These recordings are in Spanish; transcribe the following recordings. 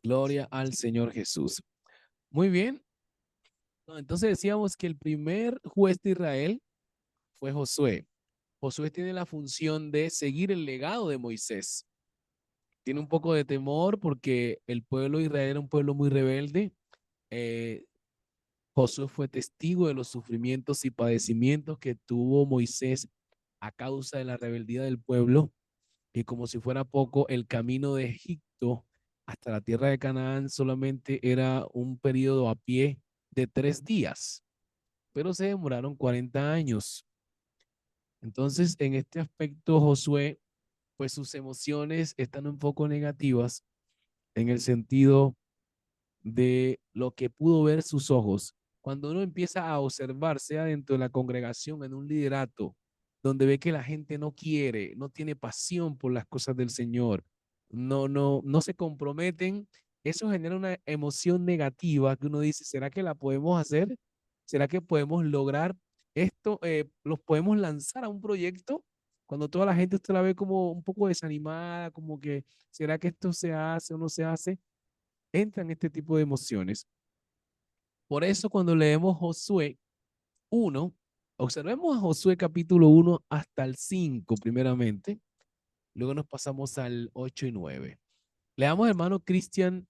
Gloria al Señor Jesús. Muy bien. No, entonces decíamos que el primer juez de Israel fue Josué. Josué tiene la función de seguir el legado de Moisés. Tiene un poco de temor porque el pueblo de Israel era un pueblo muy rebelde. Eh, Josué fue testigo de los sufrimientos y padecimientos que tuvo Moisés a causa de la rebeldía del pueblo. Y como si fuera poco, el camino de Egipto hasta la tierra de Canaán solamente era un periodo a pie de 3 días, pero se demoraron 40 años. Entonces, en este aspecto, Josué, pues sus emociones están un poco negativas en el sentido de lo que pudo ver sus ojos. Cuando uno empieza a observar, sea dentro de la congregación, en un liderato, donde ve que la gente no quiere, no tiene pasión por las cosas del Señor, no se comprometen, eso genera una emoción negativa que uno dice, ¿será que la podemos hacer? ¿Será que podemos lograr esto? ¿Los podemos lanzar a un proyecto? Cuando toda la gente usted la ve como un poco desanimada, como que, ¿será que esto se hace o no se hace? Entran este tipo de emociones. Por eso cuando leemos Josué 1, observemos a Josué capítulo 1 hasta el 5 primeramente, luego nos pasamos al 8 y 9. Leamos, hermano Cristian,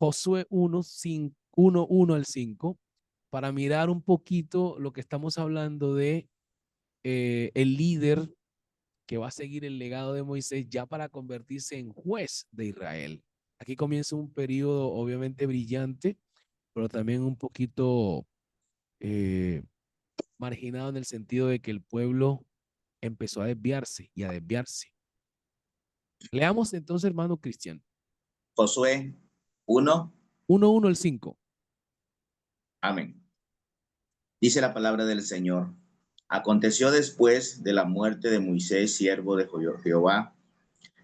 Josué 1, 5, 1, 1 al 5, para mirar un poquito lo que estamos hablando de el líder que va a seguir el legado de Moisés ya para convertirse en juez de Israel. Aquí comienza un periodo obviamente brillante, pero también un poquito eh, marginado en el sentido de que el pueblo empezó a desviarse y a desviarse. Leamos entonces, hermano Cristian, Josué 1, 1:1 al 5. amén. Dice la palabra del Señor. Aconteció después de la muerte de Moisés, siervo de Jehová,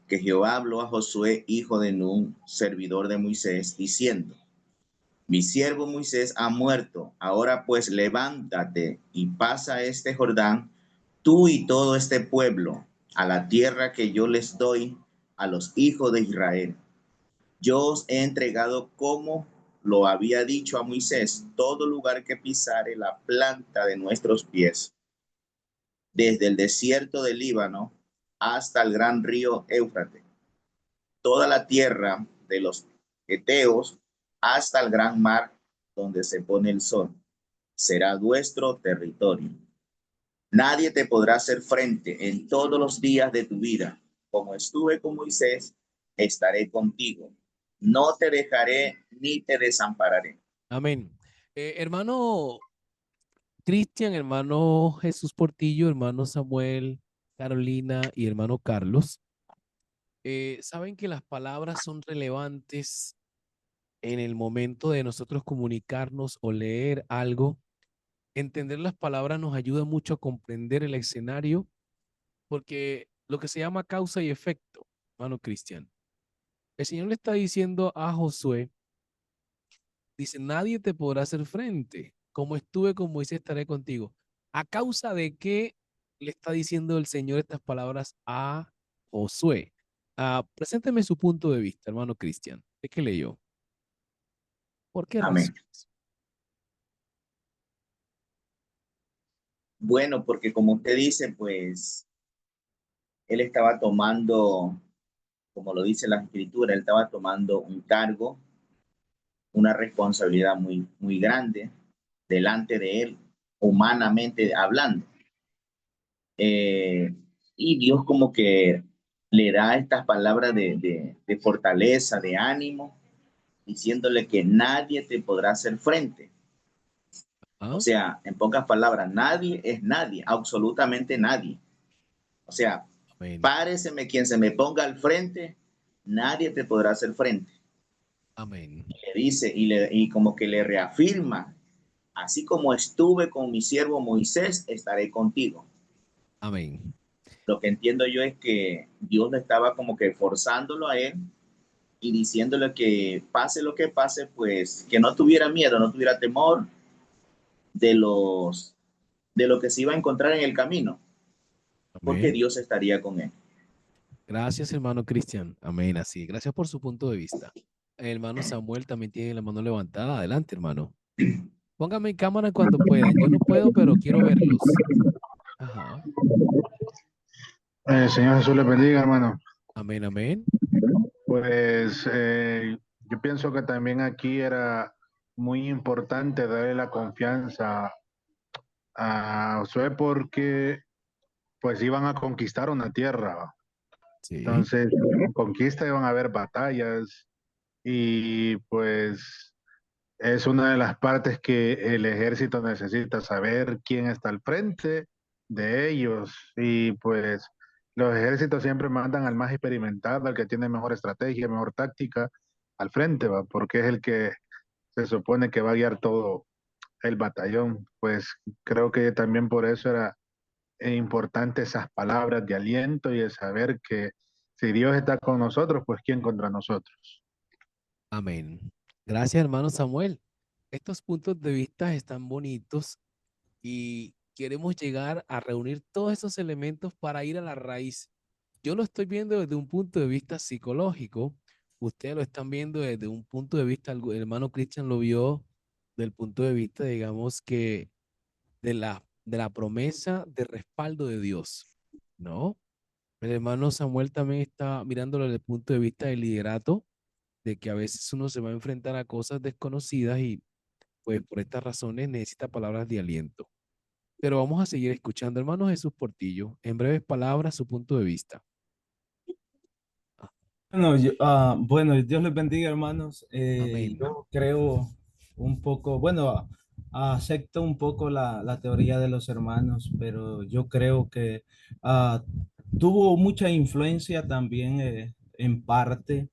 que Jehová habló a Josué, hijo de Nun, servidor de Moisés, diciendo: Mi siervo Moisés ha muerto. Ahora pues levántate y pasa este Jordán, tú y todo este pueblo, a la tierra que yo les doy a los hijos de Israel. Yo os he entregado, como lo había dicho a Moisés, todo lugar que pisare la planta de nuestros pies, desde el desierto del Líbano hasta el gran río Éufrates, toda la tierra de los Eteos hasta el gran mar donde se pone el sol, será nuestro territorio. Nadie te podrá hacer frente en todos los días de tu vida. Como estuve con Moisés, estaré contigo. No te dejaré ni te desampararé. Amén. Hermano Cristian, hermano Jesús Portillo, hermano Samuel, Carolina y hermano Carlos, saben que las palabras son relevantes en el momento de nosotros comunicarnos o leer algo. Entender las palabras nos ayuda mucho a comprender el escenario, porque lo que se llama causa y efecto, hermano Cristian, el Señor le está diciendo a Josué, dice, nadie te podrá hacer frente, como estuve con Moisés estaré contigo. ¿A causa de qué le está diciendo el Señor estas palabras a Josué? Presénteme su punto de vista, hermano Cristian. ¿De qué leyó? ¿Por qué Amén. razones? Bueno, porque como usted dice, pues él estaba tomando, como lo dice la escritura, él estaba tomando un cargo, una responsabilidad muy grande delante de él, humanamente hablando. Eh, y Dios como que le da estas palabras de fortaleza, de ánimo, diciéndole que nadie te podrá hacer frente. O ¿Ah? sea, en pocas palabras, nadie es nadie, absolutamente nadie. O sea, Amén. páreseme quien se me ponga al frente, nadie te podrá hacer frente. Amén. Le dice y como que le reafirma, así como estuve con mi siervo Moisés, estaré contigo. Amén. Lo que entiendo yo es que Dios le estaba como que forzándolo a él y diciéndole que pase lo que pase, pues que no tuviera miedo, no tuviera temor de de lo que se iba a encontrar en el camino, porque Amén. Dios estaría con él. Gracias, hermano Cristian. Amén. Así. Gracias por su punto de vista. El hermano Samuel también tiene la mano levantada. Adelante, hermano. Póngame en cámara cuando puedan. Yo no puedo, pero quiero verlos. Ajá. Señor Jesús les bendiga, hermano. Amén, amén. Pues yo pienso que también aquí era muy importante darle la confianza a Josué porque pues iban a conquistar una tierra. Sí. Entonces, en conquista iban a haber batallas y pues es una de las partes que el ejército necesita saber quién está al frente de ellos. Y pues los ejércitos siempre mandan al más experimentado, al que tiene mejor estrategia, mejor táctica, al frente, ¿va? Porque es el que se supone que va a guiar todo el batallón. Pues creo que también por eso era importante esas palabras de aliento y de saber que si Dios está con nosotros, pues ¿quién contra nosotros? Amén. Gracias, hermano Samuel. Estos puntos de vista están bonitos y queremos llegar a reunir todos esos elementos para ir a la raíz. Yo lo estoy viendo desde un punto de vista psicológico. Ustedes lo están viendo desde un punto de vista, el hermano Cristian lo vio del punto de vista, digamos que de la promesa de respaldo de Dios, ¿no? El hermano Samuel también está mirándolo desde el punto de vista del liderato, de que a veces uno se va a enfrentar a cosas desconocidas y pues por estas razones necesita palabras de aliento. Pero vamos a seguir escuchando, hermano Jesús Portillo, en breves palabras, su punto de vista. Bueno, bueno, Dios les bendiga, hermanos. Amén. Yo creo un poco, bueno, acepto un poco la teoría de los hermanos, pero yo creo que ah, tuvo mucha influencia también, en parte,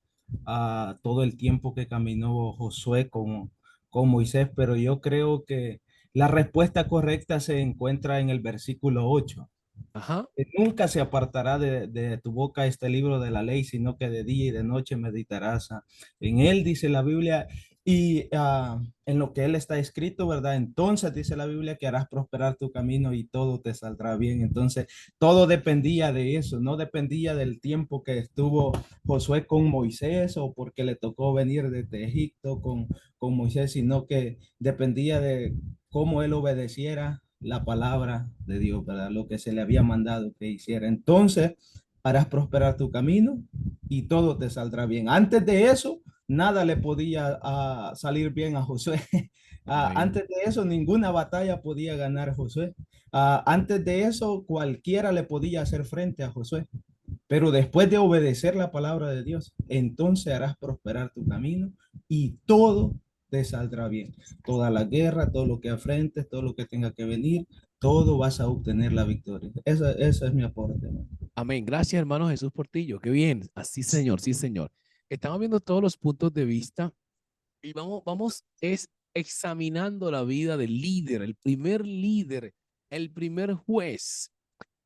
todo el tiempo que caminó Josué con Moisés, pero yo creo que la respuesta correcta se encuentra en el versículo 8 Ajá. que nunca se apartará de tu boca este libro de la ley, sino que de día y de noche meditarás en él, dice la Biblia, y en lo que él está escrito, ¿verdad? Entonces dice la Biblia que harás prosperar tu camino y todo te saldrá bien. Entonces, todo dependía de eso, no dependía del tiempo que estuvo Josué con Moisés o porque le tocó venir desde Egipto con Moisés, sino que dependía de cómo él obedeciera la palabra de Dios, ¿verdad? Lo que se le había mandado que hiciera. Entonces, harás prosperar tu camino y todo te saldrá bien. Antes de eso, nada le podía salir bien a Josué. Amén. Antes de eso, ninguna batalla podía ganar Josué. Antes de eso, cualquiera le podía hacer frente a Josué. Pero después de obedecer la palabra de Dios, entonces harás prosperar tu camino y todo te saldrá bien. Toda la guerra, todo lo que afrentes, todo lo que tenga que venir, todo vas a obtener la victoria. Esa es mi aporte, hermano. Amén. Gracias, hermano Jesús Portillo. Qué bien. Así, señor. Sí, señor. Estamos viendo todos los puntos de vista y vamos es examinando la vida del líder, el primer juez.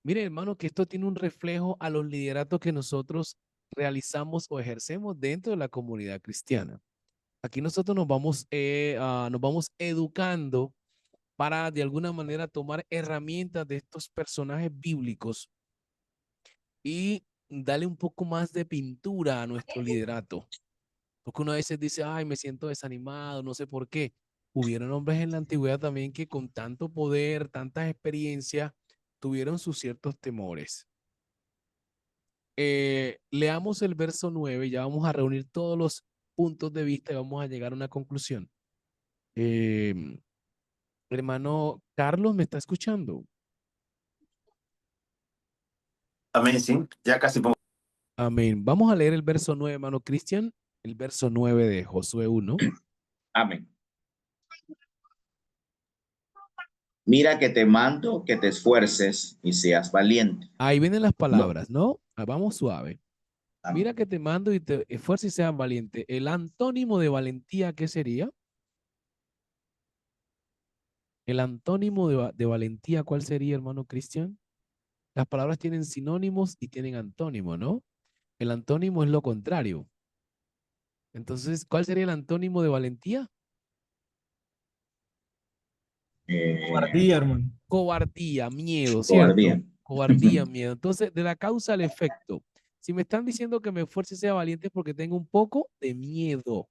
Mire, hermano, que esto tiene un reflejo a los lideratos que nosotros realizamos o ejercemos dentro de la comunidad cristiana. Aquí nosotros nos vamos educando para de alguna manera tomar herramientas de estos personajes bíblicos y darle un poco más de pintura a nuestro liderato. Porque uno a veces dice, ay, me siento desanimado, no sé por qué. Hubieron hombres en la antigüedad también que con tanto poder, tantas experiencias, tuvieron sus ciertos temores. Leamos el verso 9, ya vamos a reunir todos los puntos de vista y vamos a llegar a una conclusión. Eh, Hermano Carlos, ¿me está escuchando? Amén, sí, ya casi pongo. Amén. Vamos a leer el verso 9, hermano Cristian, el verso 9 de Josué 1. Amén. Mira que te mando que te esfuerces y seas valiente. Ahí vienen las No. palabras, ¿no? Vamos suave. Mira Amén. que te mando y te esfuerces y seas valiente. El antónimo de valentía, ¿qué sería? El antónimo de valentía, ¿cuál sería, hermano Cristian? Las palabras tienen sinónimos y tienen antónimo, ¿no? El antónimo es lo contrario. Entonces, ¿cuál sería el antónimo de valentía? Guardía, hermano. Cobardía, miedo, ¿cierto? Cobardía. Cobardía, miedo. Entonces, de la causa al efecto. Si me están diciendo que me esfuerce y sea valiente es porque tengo un poco de miedo.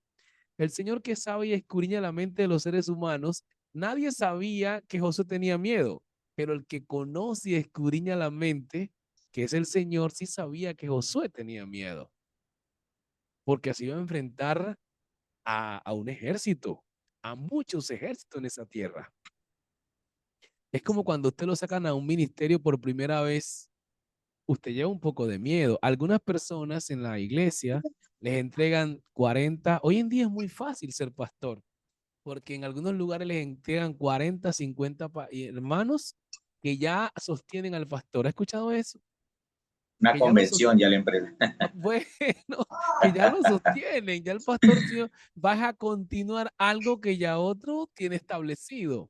El Señor que sabe y escudriña la mente de los seres humanos, nadie sabía que Josué tenía miedo, pero el que conoce y escudriña la mente, que es el Señor, sí sabía que Josué tenía miedo, porque así iba a enfrentar a un ejército, a muchos ejércitos en esa tierra. Es como cuando usted lo sacan a un ministerio por primera vez, usted lleva un poco de miedo. Algunas personas en la iglesia les entregan 40. Hoy en día es muy fácil ser pastor, porque en algunos lugares les entregan 40, 50 hermanos que ya sostienen al pastor. ¿Ha escuchado eso? Una Que ya lo convención ya la empresa. bueno, que ya lo sostienen, ya el pastor va a continuar algo que ya otro tiene establecido.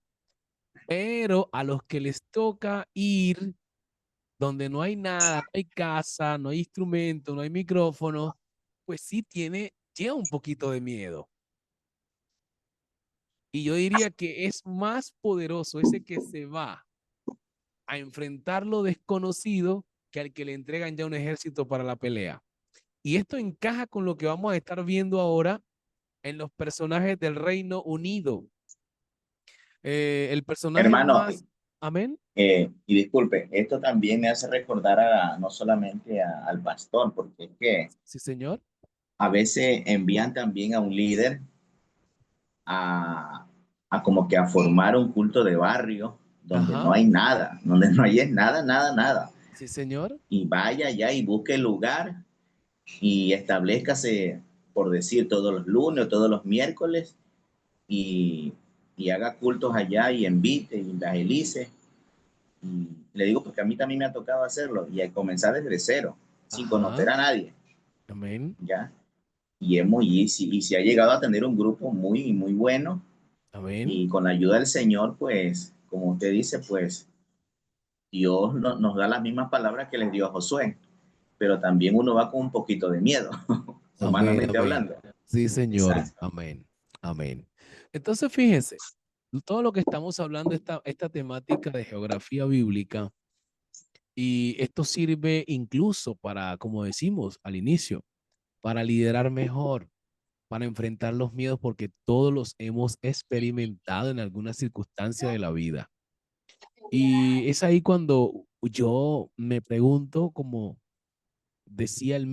Pero a los que les toca ir donde no hay nada, no hay casa, no hay instrumento, no hay micrófono, pues sí lleva un poquito de miedo. Y yo diría que es más poderoso ese que se va a enfrentar lo desconocido que al que le entregan ya un ejército para la pelea. Y esto encaja con lo que vamos a estar viendo ahora en los personajes del Reino Unido. El personaje Hermano, más... Amén. y disculpe, esto también me hace recordar no solamente al pastor, porque es que Sí, señor. a veces envían también a un líder a, a como que a formar un culto de barrio donde no Ajá. hay nada, donde no hay nada, nada, nada. Sí, señor. Y vaya allá y busque el lugar y establezcase, por decir, todos los lunes o todos los miércoles y, y haga cultos allá y invite y evangelice. Y le digo porque a mí también me ha tocado hacerlo y a comenzar desde cero, sin Ajá. conocer a nadie, Amén. ¿ya? Y si ha llegado a tener un grupo muy, muy bueno Amén. y con la ayuda del Señor, pues, como usted dice, pues, Dios nos da las mismas palabras que les dio a Josué, pero también uno va con un poquito de miedo, Amén. humanamente Amén. hablando. Sí, señor. Exacto. Amén. Amén. Entonces, fíjense, todo lo que estamos hablando, esta temática de geografía bíblica, y esto sirve incluso para, como decimos al inicio, para liderar mejor, para enfrentar los miedos, porque todos los hemos experimentado en alguna circunstancia de la vida. Y es ahí cuando yo me pregunto, como decía el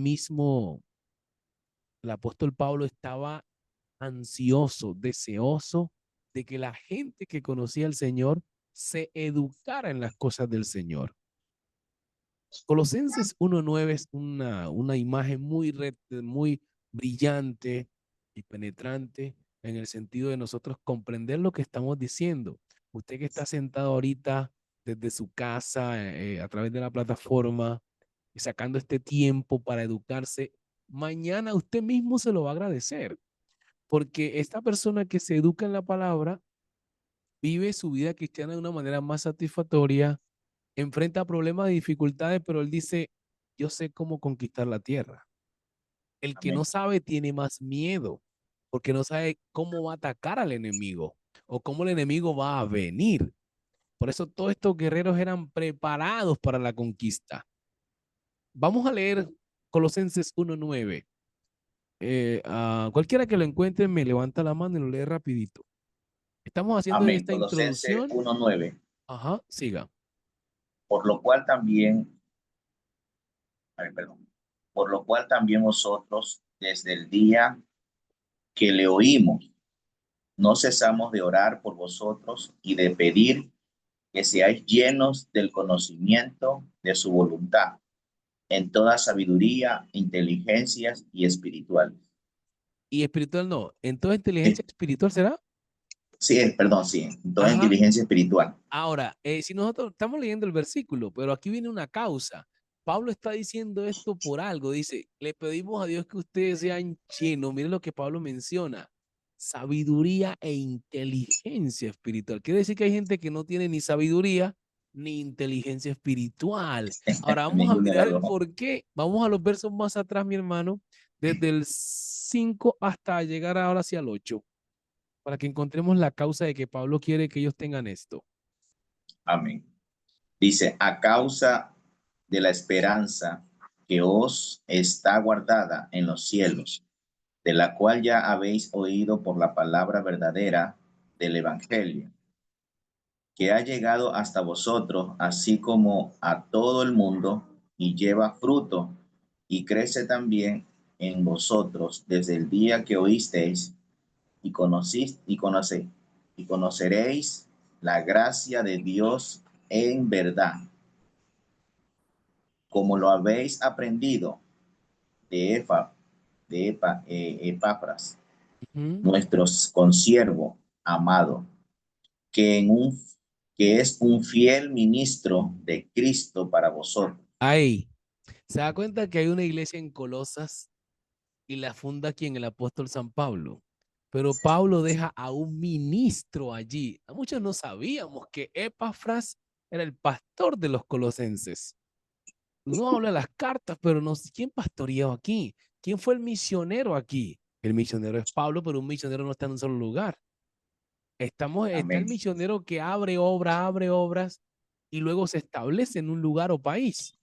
apóstol Pablo estaba ansioso, deseoso de que la gente que conocía al Señor se educara en las cosas del Señor. Colosenses 1:9 es una imagen muy brillante y penetrante en el sentido de nosotros comprender lo que estamos diciendo. Usted que está sentado ahorita desde su casa, a través de la plataforma, y sacando este tiempo para educarse, mañana usted mismo se lo va a agradecer, porque esta persona que se educa en la palabra vive su vida cristiana de una manera más satisfactoria, enfrenta problemas y dificultades, pero él dice, yo sé cómo conquistar la tierra. El que no Amén. sabe tiene más miedo, porque no sabe cómo va a atacar al enemigo o cómo el enemigo va a venir. Por eso todos estos guerreros eran preparados para la conquista. Vamos a leer Colosenses 1:9. Cualquiera que lo encuentre me levanta la mano y lo lee rapidito. Estamos haciendo Amén. esta Colosenses introducción. 1:9. Ajá, siga. Por lo cual también, perdón, por lo cual también vosotros, desde el día que le oímos, no cesamos de orar por vosotros y de pedir que seáis llenos del conocimiento de su voluntad, en toda sabiduría, inteligencias y espiritual. Y espiritual no. Entonces, inteligencia Sí, espiritual será. sí, perdón, sí, en toda Ajá. inteligencia espiritual. Ahora, si nosotros estamos leyendo el versículo, pero aquí viene una causa. Pablo está diciendo esto por algo. Dice, le pedimos a Dios que ustedes sean llenos. Miren lo que Pablo menciona. Sabiduría e inteligencia espiritual. Quiere decir que hay gente que no tiene ni sabiduría ni inteligencia espiritual. Ahora vamos a Ninguna de mirar las el dos. por qué. Vamos a los versos más atrás, mi hermano, desde el 5 hasta llegar ahora hacia el 8, para que encontremos la causa de que Pablo quiere que ellos tengan esto. Amén. Dice, a causa de la esperanza que os está guardada en los cielos, de la cual ya habéis oído por la palabra verdadera del Evangelio, que ha llegado hasta vosotros, así como a todo el mundo, y lleva fruto, y crece también en vosotros desde el día que oísteis y conoceréis la gracia de Dios en verdad, como lo habéis aprendido de Epafras, Ujú. nuestro consiervo amado, que, que es un fiel ministro de Cristo para vosotros. Ahí, se da cuenta que hay una iglesia en Colosas y la funda quien el apóstol San Pablo. Pero Pablo deja a un ministro allí. Muchos no sabíamos que Epafras era el pastor de los colosenses. Uno habla de las cartas, pero no sé quién pastoreó aquí. ¿Quién fue el misionero aquí? El misionero es Pablo, pero un misionero no está en un solo lugar. Está el Amén. misionero que abre obras y luego se establece en un lugar o país.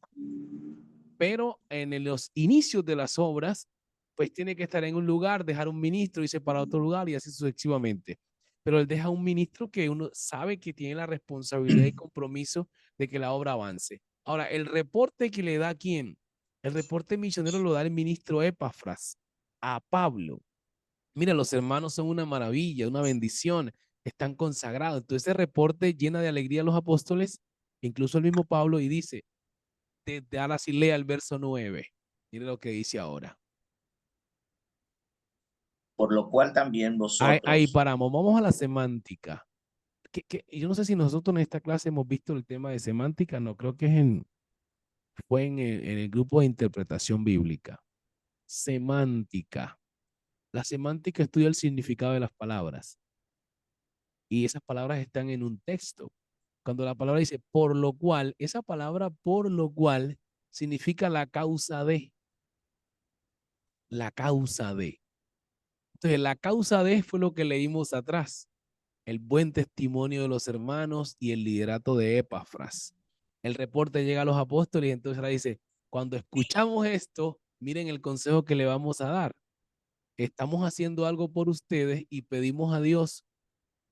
Pero en los inicios de las obras, pues tiene que estar en un lugar, dejar un ministro, irse para otro lugar y así sucesivamente. Pero él deja un ministro que uno sabe que tiene la responsabilidad y compromiso de que la obra avance. Ahora, el reporte que le da a quién, el reporte misionero lo da el ministro Epafras a Pablo. Mira, los hermanos son una maravilla, una bendición, están consagrados. Entonces ese reporte llena de alegría a los apóstoles, incluso el mismo Pablo, y dice, ahora sí lea el verso 9. Mire lo que dice ahora. Por lo cual también Ahí vosotros, paramos, vamos a la semántica. Yo no sé si nosotros en esta clase hemos visto el tema de semántica, no, creo que fue en el grupo de interpretación bíblica. Semántica. La semántica estudia el significado de las palabras y esas palabras están en un texto. Cuando la palabra dice por lo cual, esa palabra por lo cual significa la causa de, la causa de. Entonces, la causa de fue lo que leímos atrás, el buen testimonio de los hermanos y el liderato de Epafras. El reporte llega a los apóstoles y entonces ahora dice, cuando escuchamos esto, miren el consejo que le vamos a dar. Estamos haciendo algo por ustedes y pedimos a Dios,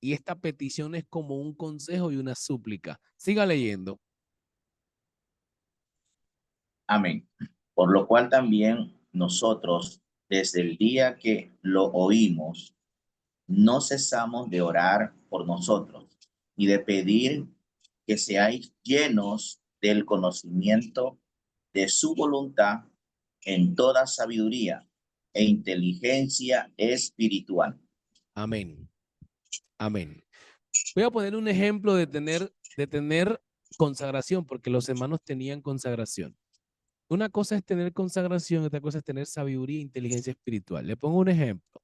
y esta petición es como un consejo y una súplica. Siga leyendo. amén. Por lo cual también nosotros, desde el día que lo oímos, no cesamos de orar por nosotros y de pedir que seáis llenos del conocimiento de su voluntad en toda sabiduría e inteligencia espiritual. Amén. Amén. Voy a poner un ejemplo de tener consagración, porque los hermanos tenían consagración. Una cosa es tener consagración, otra cosa es tener sabiduría e inteligencia espiritual. Le pongo un ejemplo.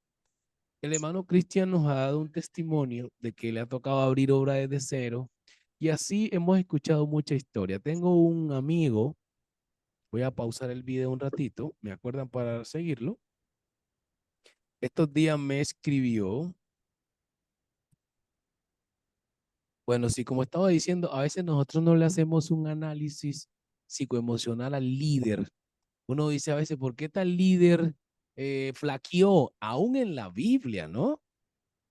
El hermano Cristian nos ha dado un testimonio de que le ha tocado abrir obra desde cero y así hemos escuchado mucha historia. Tengo un amigo, voy a pausar el video un ratito, ¿me acuerdan para seguirlo? Estos días me escribió. Bueno, sí, como estaba diciendo, a veces nosotros no le hacemos un análisis psicoemocional al líder. Uno dice a veces, ¿por qué tal líder flaqueó? Aún en la Biblia, ¿no?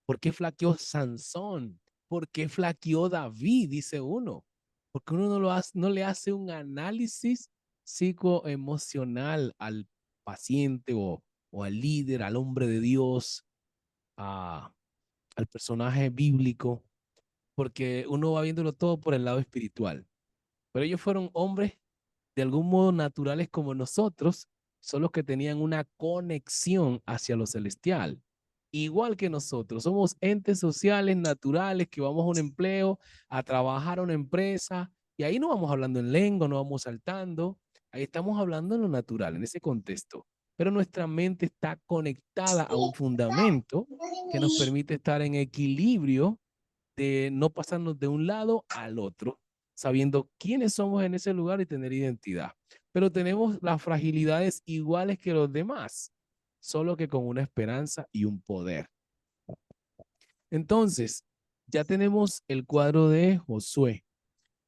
¿Por qué flaqueó Sansón? ¿Por qué flaqueó David? Dice uno. Porque uno no le hace un análisis psicoemocional al paciente o al líder, al hombre de Dios, al personaje bíblico, porque uno va viéndolo todo por el lado espiritual. Pero ellos fueron hombres de algún modo naturales como nosotros, son los que tenían una conexión hacia lo celestial. Igual que nosotros, somos entes sociales naturales que vamos a un empleo, a trabajar a una empresa, y ahí no vamos hablando en lengua, no vamos saltando, ahí estamos hablando en lo natural, en ese contexto. Pero nuestra mente está conectada a un fundamento que nos permite estar en equilibrio de no pasarnos de un lado al otro, sabiendo quiénes somos en ese lugar y tener identidad. Pero tenemos las fragilidades iguales que los demás, solo que con una esperanza y un poder. Entonces, ya tenemos el cuadro de Josué.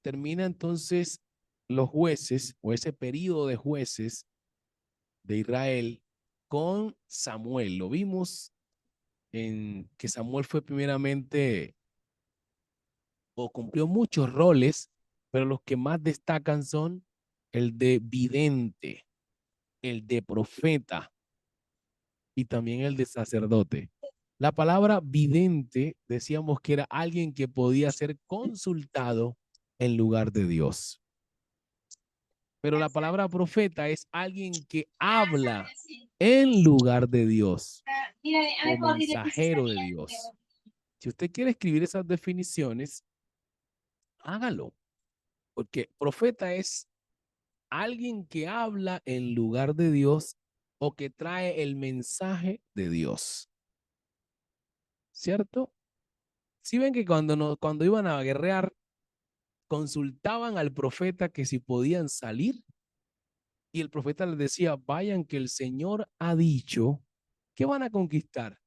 Termina entonces los jueces o ese periodo de jueces de Israel con Samuel. Lo vimos en que Samuel fue primeramente o cumplió muchos roles, pero los que más destacan son el de vidente, el de profeta y también el de sacerdote. La palabra vidente decíamos que era alguien que podía ser consultado en lugar de Dios. Pero la palabra profeta es alguien que habla en lugar de Dios, como mensajero de Dios. Si usted quiere escribir esas definiciones, hágalo, porque profeta es alguien que habla en lugar de Dios o que trae el mensaje de Dios. ¿Cierto? Si ven que cuando iban a guerrear, consultaban al profeta que si podían salir y el profeta les decía, vayan que el Señor ha dicho que van a conquistar.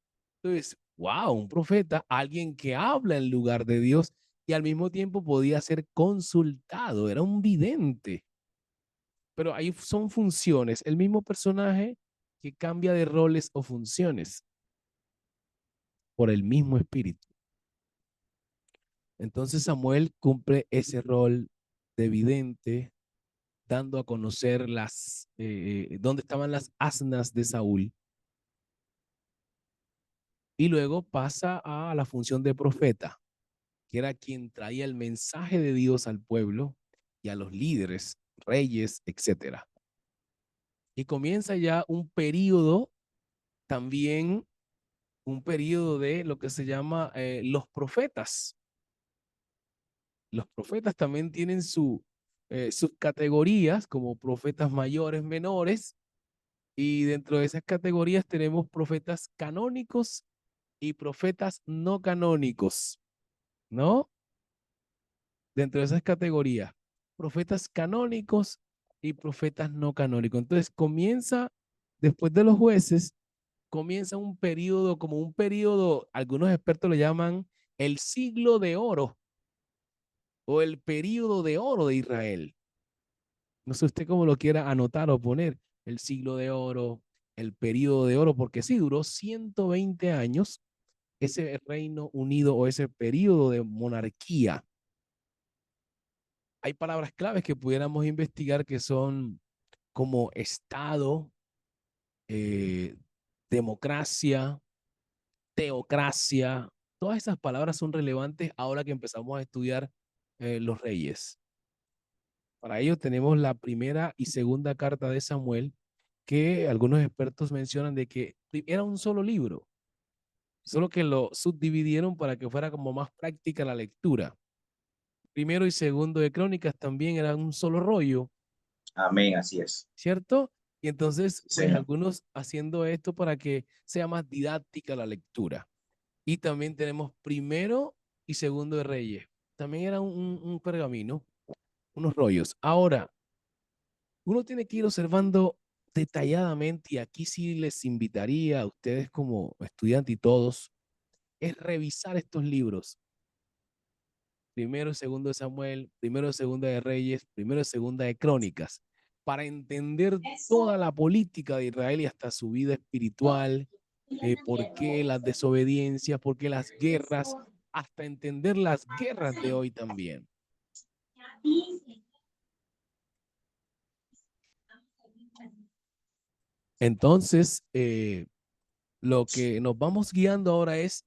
Entonces, wow, un profeta, alguien que habla en lugar de Dios y al mismo tiempo podía ser consultado, era un vidente. Pero ahí son funciones, el mismo personaje que cambia de roles o funciones por el mismo espíritu. Entonces Samuel cumple ese rol de vidente, dando a conocer dónde estaban las asnas de Saúl. Y luego pasa a la función de profeta, que era quien traía el mensaje de Dios al pueblo y a los líderes, reyes, etcétera. Y comienza ya un periodo, también un periodo de lo que se llama los profetas. Los profetas también tienen sus categorías como profetas mayores, menores, y dentro de esas categorías tenemos profetas canónicos y profetas no canónicos, ¿no? Dentro de esas categorías, profetas canónicos y profetas no canónicos. Entonces comienza, después de los jueces, comienza un periodo, como un periodo, algunos expertos le llaman el siglo de oro o el periodo de oro de Israel. No sé usted cómo lo quiera anotar o poner, el siglo de oro, el periodo de oro, porque sí, duró 120 años ese Reino Unido o ese periodo de monarquía. Hay palabras claves que pudiéramos investigar que son como Estado, eh, democracia, teocracia. Todas esas palabras son relevantes ahora que empezamos a estudiar los reyes. Para ello tenemos la primera y segunda carta de Samuel, que algunos expertos mencionan de que era un solo libro, solo que lo subdividieron para que fuera como más práctica la lectura. Primero y segundo de Crónicas también eran un solo rollo, Amén, así es. ¿cierto? Y entonces, Sí, pues señor. algunos haciendo esto para que sea más didáctica la lectura. Y también tenemos primero y segundo de Reyes. También era un pergamino, unos rollos. Ahora, uno tiene que ir observando detalladamente, y aquí sí les invitaría a ustedes como estudiantes y todos, es revisar estos libros. Primero y segundo de Samuel, primero y segundo de Reyes, primero y segunda de Crónicas, para entender toda la política de Israel y hasta su vida espiritual, por qué las desobediencias, por qué las guerras, hasta entender las guerras de hoy también. Entonces, lo que nos vamos guiando ahora es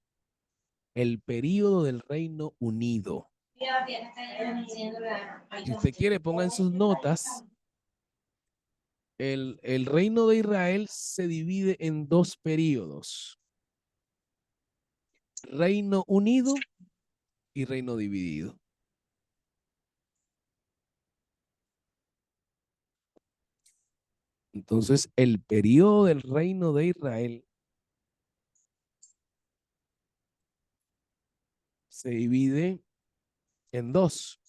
el periodo del Reino Unido. Si usted quiere, ponga en sus notas, el Reino de Israel se divide en dos periodos: Reino Unido y Reino Dividido. Entonces, el periodo del Reino de Israel se divide en dos: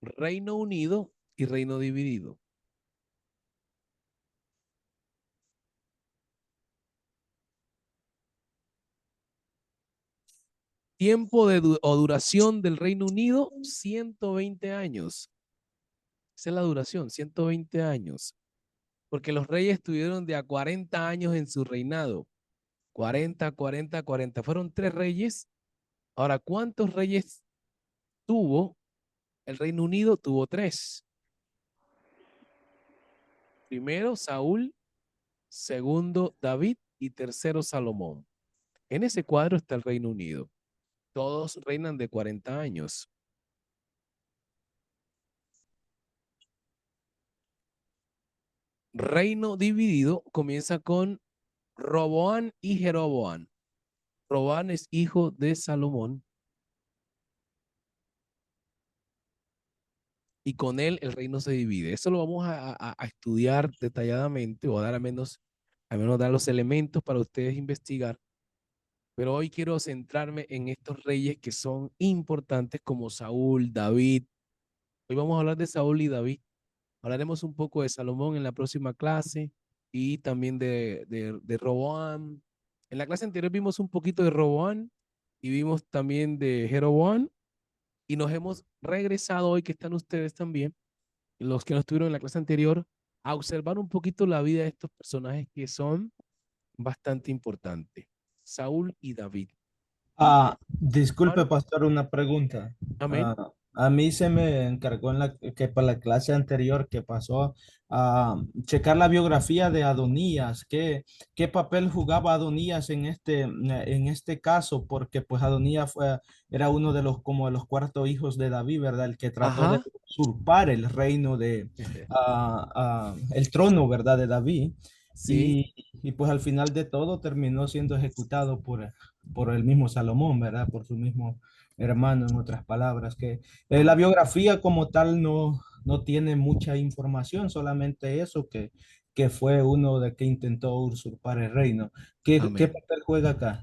Reino Unido y Reino Dividido. Tiempo o duración del Reino Unido, 120 años. Esa es la duración, 120 años. porque los reyes estuvieron de a 40 años en su reinado. 40, 40, 40. Fueron 3 reyes. Ahora, ¿cuántos reyes tuvo el Reino Unido? Tuvo 3. Primero, Saúl. Segundo, David. Y tercero, Salomón. En ese cuadro está el Reino Unido. Todos reinan de 40 años. Reino dividido comienza con Roboán y Jeroboán. Roboán es hijo de Salomón y con él el reino se divide. Eso lo vamos a estudiar detalladamente o a dar al menos dar los elementos para ustedes investigar. Pero hoy quiero centrarme en estos reyes que son importantes como Saúl, David. Hoy vamos a hablar de Saúl y David. Hablaremos un poco de Salomón en la próxima clase y también de Roboam. En la clase anterior vimos un poquito de Roboam y vimos también de Jeroboam y nos hemos regresado hoy que están ustedes también, los que no estuvieron en la clase anterior, a observar un poquito la vida de estos personajes que son bastante importantes. Saúl y David. Disculpe, Hermano, pastor, una pregunta. amén. A mí se me encargó que para la clase anterior que pasó a checar la biografía de Adonías. ¿Qué papel jugaba Adonías en este caso? Porque pues Adonías era uno de los como de los cuartos hijos de David, ¿verdad? El que trató de Ajá. usurpar el reino el trono, ¿verdad? De David. Sí, Y pues al final de todo terminó siendo ejecutado por el mismo Salomón, ¿verdad? Por su mismo hermano, en otras palabras, que la amén. biografía como tal no tiene mucha información, solamente eso, que fue uno de que intentó usurpar el reino. ¿Qué Amén. papel juega acá?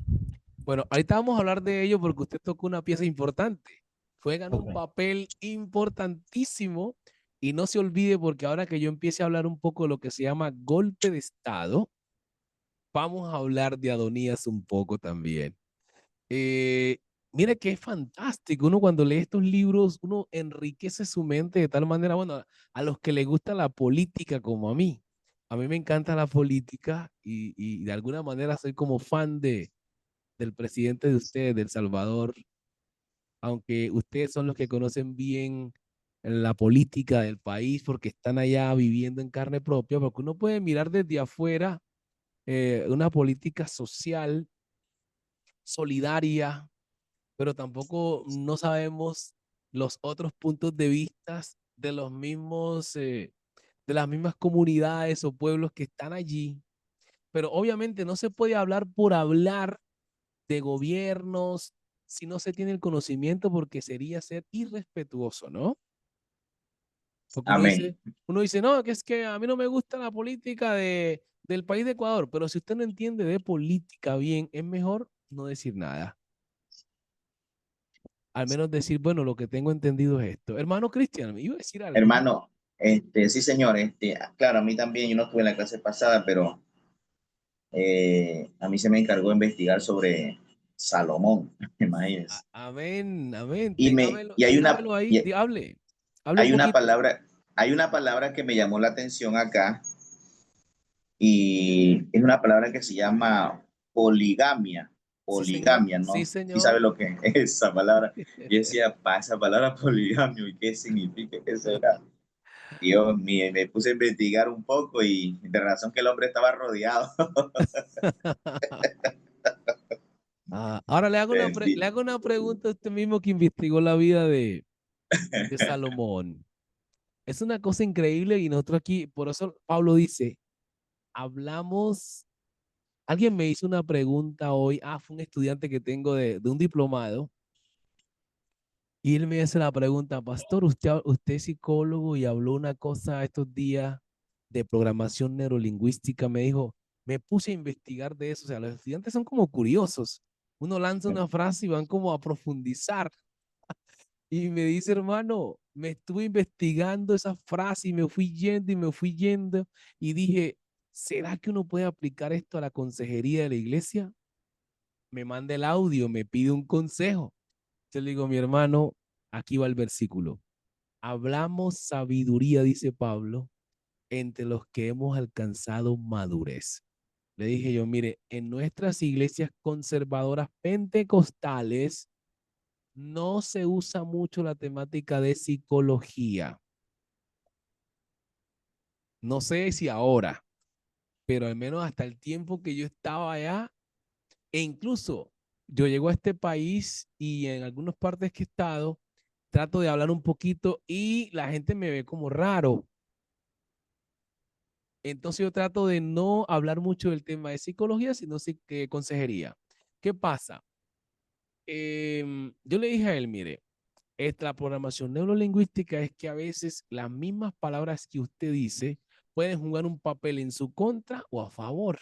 Bueno, ahorita vamos a hablar de ello porque usted tocó una pieza importante. Juegan Ok. un papel importantísimo y no se olvide porque ahora que yo empiece a hablar un poco de lo que se llama golpe de Estado, vamos a hablar de Adonías un poco también. Eh, Mira que es fantástico. Uno cuando lee estos libros, uno enriquece su mente de tal manera, bueno, a los que les gusta la política como a mí. A mí me encanta la política y de alguna manera soy como fan del presidente de ustedes, del Salvador, aunque ustedes son los que conocen bien la política del país porque están allá viviendo en carne propia, porque uno puede mirar desde afuera una política social, solidaria, pero tampoco no sabemos los otros puntos de vista de los mismos, de las mismas comunidades o pueblos que están allí. Pero obviamente no se puede hablar por hablar de gobiernos si no se tiene el conocimiento porque sería ser irrespetuoso, ¿no? Porque Amén. uno dice, no, que es que a mí no me gusta la política del país de Ecuador, pero si usted no entiende de política bien, es mejor no decir nada. Al menos decir, bueno, lo que tengo entendido es esto. Hermano Cristian, me iba a decir algo. Hermano, sí, señor, claro, a mí también, yo no estuve en la clase pasada, pero a mí se me encargó investigar sobre Salomón, imagínense. Amén, amén. Y hay una, Téngamelo ahí, hable, hable un hay una poquito. palabra, hay una palabra que me llamó la atención acá, y es una palabra que se llama poligamia. Sí, señor. Poligamia, Sí, ¿no? ¿Sí sabe señor. lo que es esa palabra? Yo decía, pa, esa palabra poligamio, ¿y qué significa? ¿Qué será? Dios mío, me puse a investigar un poco y de razón que el hombre estaba rodeado. Ahora le Bendito. hago una pregunta a usted mismo que investigó la vida de Salomón. Es una cosa increíble y nosotros aquí, por eso Pablo dice, hablamos, alguien me hizo una pregunta hoy, fue un estudiante que tengo de un diplomado, y él me hace la pregunta, pastor, usted es psicólogo y habló una cosa estos días de programación neurolingüística, me dijo, me puse a investigar de eso, o sea, los estudiantes son como curiosos, uno lanza una frase y van como a profundizar. Y me dice, hermano, me estuve investigando esa frase y me fui yendo y me fui yendo y dije, ¿será que uno puede aplicar esto a la consejería de la iglesia? Me manda el audio, me pide un consejo. Yo le digo, mi hermano, aquí va el versículo. Hablamos sabiduría, dice Pablo, entre los que hemos alcanzado madurez. Le dije yo, mire, en nuestras iglesias conservadoras pentecostales no se usa mucho la temática de psicología. No sé si ahora, pero al menos hasta el tiempo que yo estaba allá, e incluso yo llego a este país y en algunas partes que he estado, trato de hablar un poquito y la gente me ve como raro. Entonces yo trato de no hablar mucho del tema de psicología, sino que consejería. ¿Qué pasa? Yo le dije a él, mire, la programación neurolingüística es que a veces las mismas palabras que usted dice pueden jugar un papel en su contra o a favor.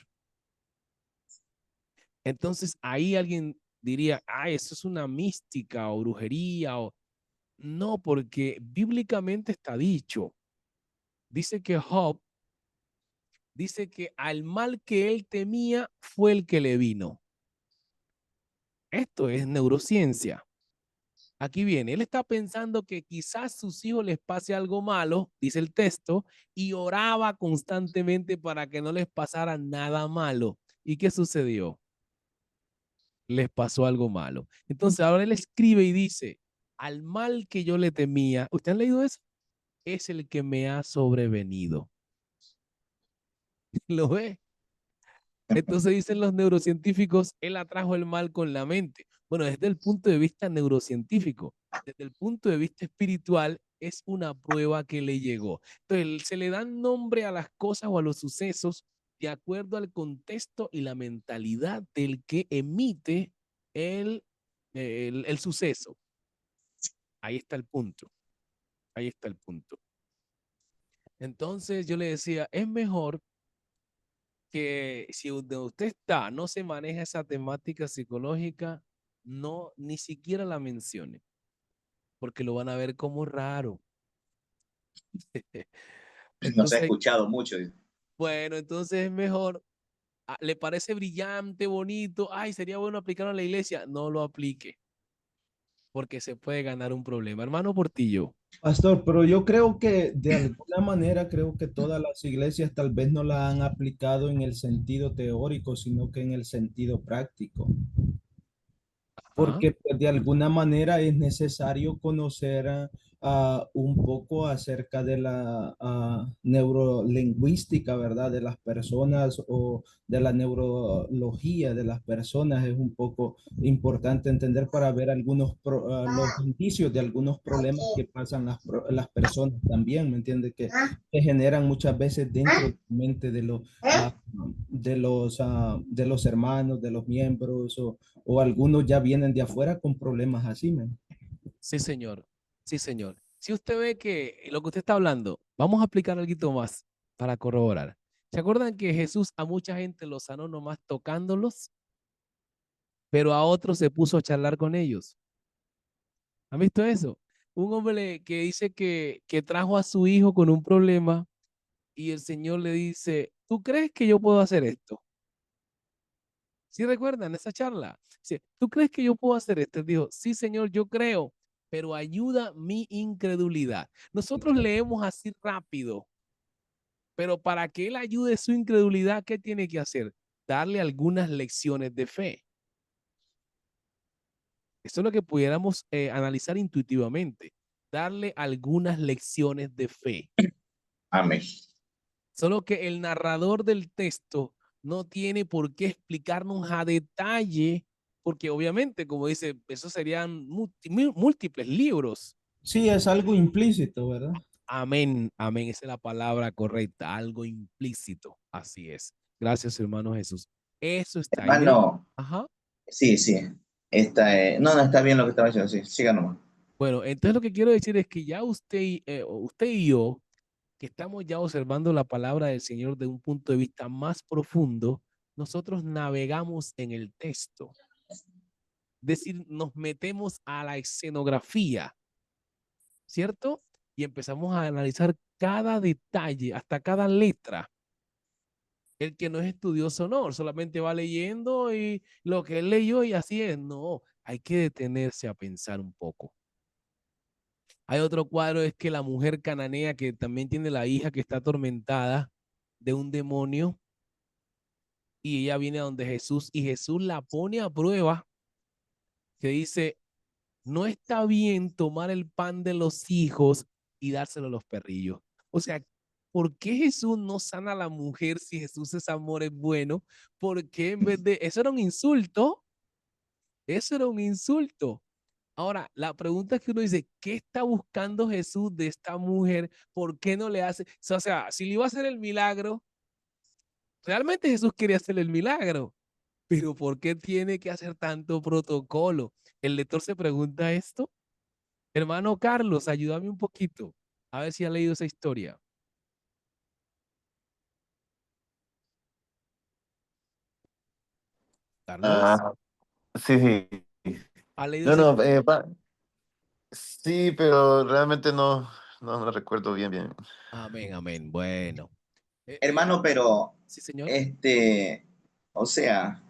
Entonces ahí alguien diría, ah, eso es una mística o brujería o no, porque bíblicamente está dicho. Dice que Job dice que al mal que él temía fue el que le vino. Esto es neurociencia. Aquí viene, él está pensando que quizás sus hijos les pase algo malo, dice el texto, y oraba constantemente para que no les pasara nada malo. ¿Y qué sucedió? Les pasó algo malo. Entonces ahora él escribe y dice, al mal que yo le temía, ¿usted han leído eso? Es el que me ha sobrevenido. ¿Lo ve? Entonces dicen los neurocientíficos, él atrajo el mal con la mente. Bueno, desde el punto de vista neurocientífico, desde el punto de vista espiritual, es una prueba que le llegó. Entonces, se le dan nombre a las cosas o a los sucesos de acuerdo al contexto y la mentalidad del que emite el suceso. Ahí está el punto. Ahí está el punto. Entonces yo le decía, es mejor que si donde usted está no se maneja esa temática psicológica, no, ni siquiera la mencione, porque lo van a ver como raro. No se ha Entonces, escuchado mucho. bueno, entonces es mejor, le parece brillante, bonito, ay, sería bueno aplicarlo a la iglesia, no lo aplique, porque se puede ganar un problema. Hermano Portillo. Pastor, pero yo creo que de alguna manera creo que todas las iglesias tal vez no la han aplicado en el sentido teórico, sino que en el sentido práctico. ¿Ah? Porque pues, de alguna manera es necesario conocer un poco acerca de la neurolingüística, ¿verdad? De las personas o de la neurología de las personas. Es un poco importante entender para ver los indicios de algunos problemas que pasan las personas también, ¿me entiende? Que se generan muchas veces dentro de la mente de los hermanos, de los miembros o algunos ya vienen de afuera con problemas así, man. Sí, señor. Sí, señor. Si usted ve que lo que usted está hablando, vamos a aplicar algo más para corroborar. ¿Se acuerdan que Jesús a mucha gente los sanó nomás tocándolos, pero a otros se puso a charlar con ellos? ¿Han visto eso? Un hombre que dice que trajo a su hijo con un problema y el Señor le dice, ¿tú crees que yo puedo hacer esto? ¿Sí recuerdan esa charla? Dice, ¿tú crees que yo puedo hacer esto? Él dijo, sí, Señor, yo creo, pero ayuda mi incredulidad. Nosotros leemos así rápido, pero para que Él ayude su incredulidad, ¿qué tiene que hacer? Darle algunas lecciones de fe. Eso es lo que pudiéramos analizar intuitivamente. Darle algunas lecciones de fe. Amén. Solo que el narrador del texto no tiene por qué explicarnos a detalle, porque obviamente, como dice, eso serían múltiples libros. Sí, es algo implícito, ¿verdad? Amén, amén, esa es la palabra correcta, algo implícito. Así es. Gracias, hermano Jesús. Eso está ahí. Hermano, Ajá. sí, sí. No, está bien lo que estaba diciendo, sí, siga nomás. Bueno, entonces lo que quiero decir es que ya usted y yo, que estamos ya observando la palabra del Señor de un punto de vista más profundo, nosotros navegamos en el texto. Es decir, nos metemos a la escenografía, ¿cierto? Y empezamos a analizar cada detalle, hasta cada letra. El que no es estudioso, no, solamente va leyendo y lo que él leyó y así es. No, hay que detenerse a pensar un poco. Hay otro cuadro, es que la mujer cananea que también tiene la hija que está atormentada de un demonio y ella viene a donde Jesús y Jesús la pone a prueba, que dice, no está bien tomar el pan de los hijos y dárselo a los perrillos. O sea, ¿por qué Jesús no sana a la mujer si Jesús es amor, es bueno? ¿Por qué en vez de... Eso era un insulto. Eso era un insulto. Ahora, la pregunta es que uno dice, ¿qué está buscando Jesús de esta mujer? ¿Por qué no le hace? O sea, si le iba a hacer el milagro, realmente Jesús quería hacerle el milagro, pero ¿por qué tiene que hacer tanto protocolo? El lector se pregunta esto. Hermano Carlos, ayúdame un poquito. A ver si ha leído esa historia. Carlos, Ah, sí, sí. ¿ha leído No, esa no, historia? sí, pero realmente no recuerdo bien. Amén, amén. Bueno. Hermano, pero, Sí, señor. este, o sea,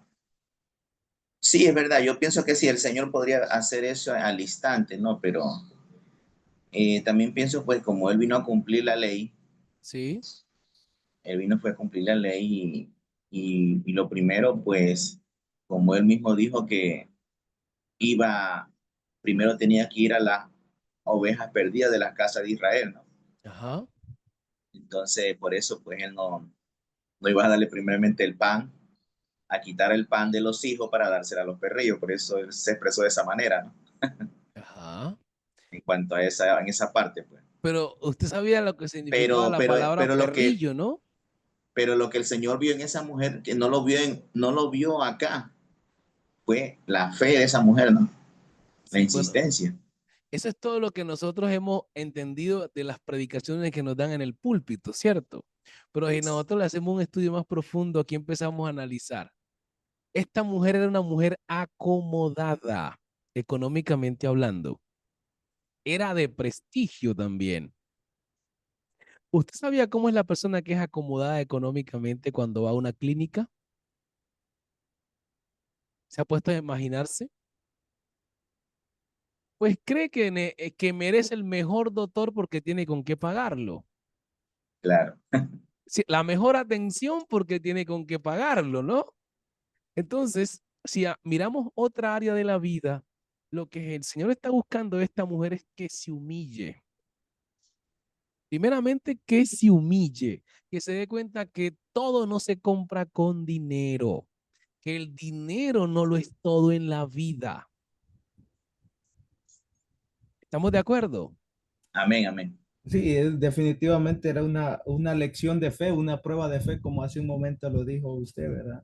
sí, es verdad, yo pienso que sí, el Señor podría hacer eso al instante, ¿no? Pero también pienso, pues, como Él vino a cumplir la ley, Sí. Él vino fue a cumplir la ley y lo primero, pues, como Él mismo dijo que iba, primero tenía que ir a las ovejas perdidas de la casa de Israel, ¿no? Ajá. Entonces, por eso, pues, Él no iba a darle primeramente el pan, a quitar el pan de los hijos para dárselo a los perrillos, por eso Él se expresó de esa manera, ¿no? Ajá. En cuanto a esa parte, pues. Pero usted sabía lo que significaba Pero, la pero, palabra pero lo que, perrillo, ¿no? pero lo que el Señor vio en esa mujer, que no lo vio acá, fue la fe de esa mujer, ¿no? La Sí, bueno, insistencia. eso es todo lo que nosotros hemos entendido de las predicaciones que nos dan en el púlpito, ¿cierto? Pero si nosotros le hacemos un estudio más profundo, aquí empezamos a analizar. Esta mujer era una mujer acomodada, económicamente hablando. Era de prestigio también. ¿Usted sabía cómo es la persona que es acomodada económicamente cuando va a una clínica? ¿Se ha puesto a imaginarse? Pues cree que merece el mejor doctor porque tiene con qué pagarlo. Claro. Sí, la mejor atención porque tiene con qué pagarlo, ¿no? Entonces, si miramos otra área de la vida, lo que el Señor está buscando de esta mujer es que se humille. Primeramente, que se humille, que se dé cuenta que todo no se compra con dinero, que el dinero no lo es todo en la vida. ¿Estamos de acuerdo? Amén, amén. Sí, definitivamente era una lección de fe, una prueba de fe, como hace un momento lo dijo usted, ¿verdad?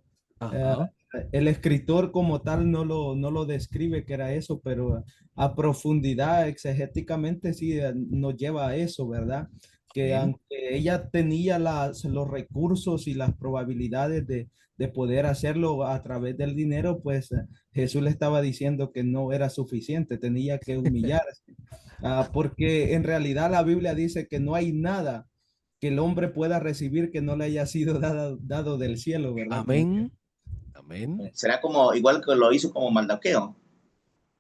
Eh, Ajá. el escritor como tal no lo describe que era eso, pero a profundidad, exegéticamente, sí nos lleva a eso, ¿verdad? Que Amén. aunque ella tenía los recursos y las probabilidades de poder hacerlo a través del dinero, pues Jesús le estaba diciendo que no era suficiente, tenía que humillarse. Porque en realidad la Biblia dice que no hay nada que el hombre pueda recibir que no le haya sido dado del cielo, ¿verdad? Como que Amén. Amén. Será como, igual que lo hizo como Maldoqueo.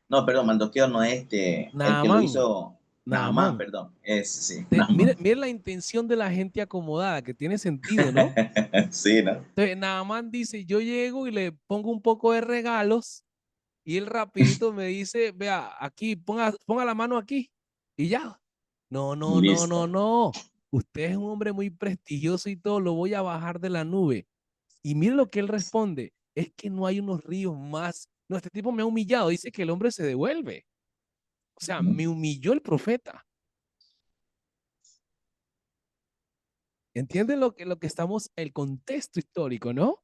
No, perdón, Maldoqueo no es el que lo Naamán. hizo, Naamán, Naamán. perdón. Ese sí, Mire, Naamán. mire la intención de la gente acomodada, que tiene sentido, ¿no? Sí, ¿no? Entonces, Naamán dice, yo llego y le pongo un poco de regalos y él rapidito me dice, vea, aquí, ponga la mano aquí y ya. No, no, no, no, Listo. no. Usted es un hombre muy prestigioso y todo, lo voy a bajar de la nube. Y mire lo que él responde, es que no hay unos ríos más. No, este tipo me ha humillado, dice que el hombre se devuelve. O sea, me humilló el profeta. ¿Entienden lo que estamos, el contexto histórico, ¿no?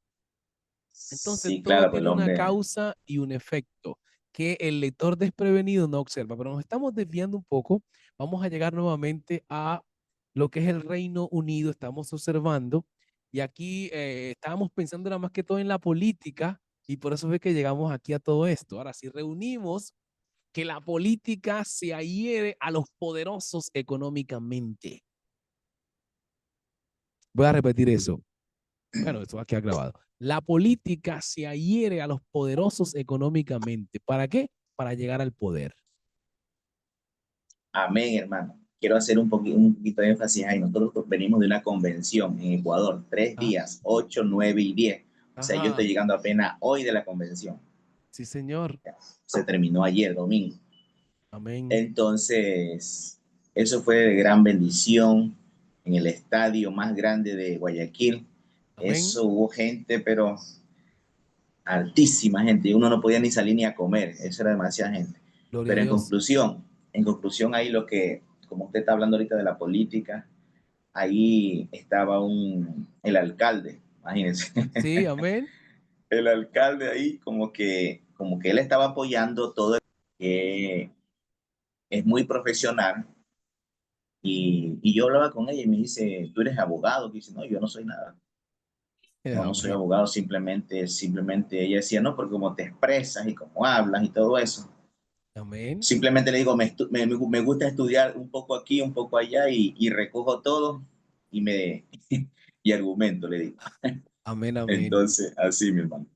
Entonces, Sí, todo claro, pues el tiene una hombre. causa y un efecto que el lector desprevenido no observa, pero nos estamos desviando un poco. Vamos a llegar nuevamente a lo que es el Reino Unido, estamos observando, y aquí estábamos pensando nada más que todo en la política, y por eso fue que llegamos aquí a todo esto. Ahora, si reunimos que la política se adhiere a los poderosos económicamente. Voy a repetir eso. Bueno, esto va a quedar grabado. La política se adhiere a los poderosos económicamente. ¿Para qué? Para llegar al poder. Amén, hermano. Quiero hacer un poquito de énfasis ahí. Nosotros venimos de una convención en Ecuador, 3 días, 8, 9 y 10. O sea, yo estoy Ajá. llegando apenas hoy de la convención. Sí, señor. Se terminó ayer, domingo. Amén. Entonces, eso fue de gran bendición en el estadio más grande de Guayaquil. Amén. Eso hubo gente, pero altísima gente. Y uno no podía ni salir ni a comer. Eso era demasiada gente. Gloria a Pero Dios. en conclusión, ahí lo que, como usted está hablando ahorita de la política, ahí estaba el alcalde, imagínense. Sí, amén. El alcalde ahí como que él estaba apoyando todo, que es muy profesional. Y yo hablaba con ella y me dice, ¿tú eres abogado? Y dice, no, yo no soy nada. No, no soy Amén. abogado, simplemente ella decía, no, porque como te expresas y como hablas y todo eso. Amén. Simplemente le digo, me gusta estudiar un poco aquí, un poco allá y recojo todo y y argumento, le digo. Amén. Amén. Entonces, así, mi hermano.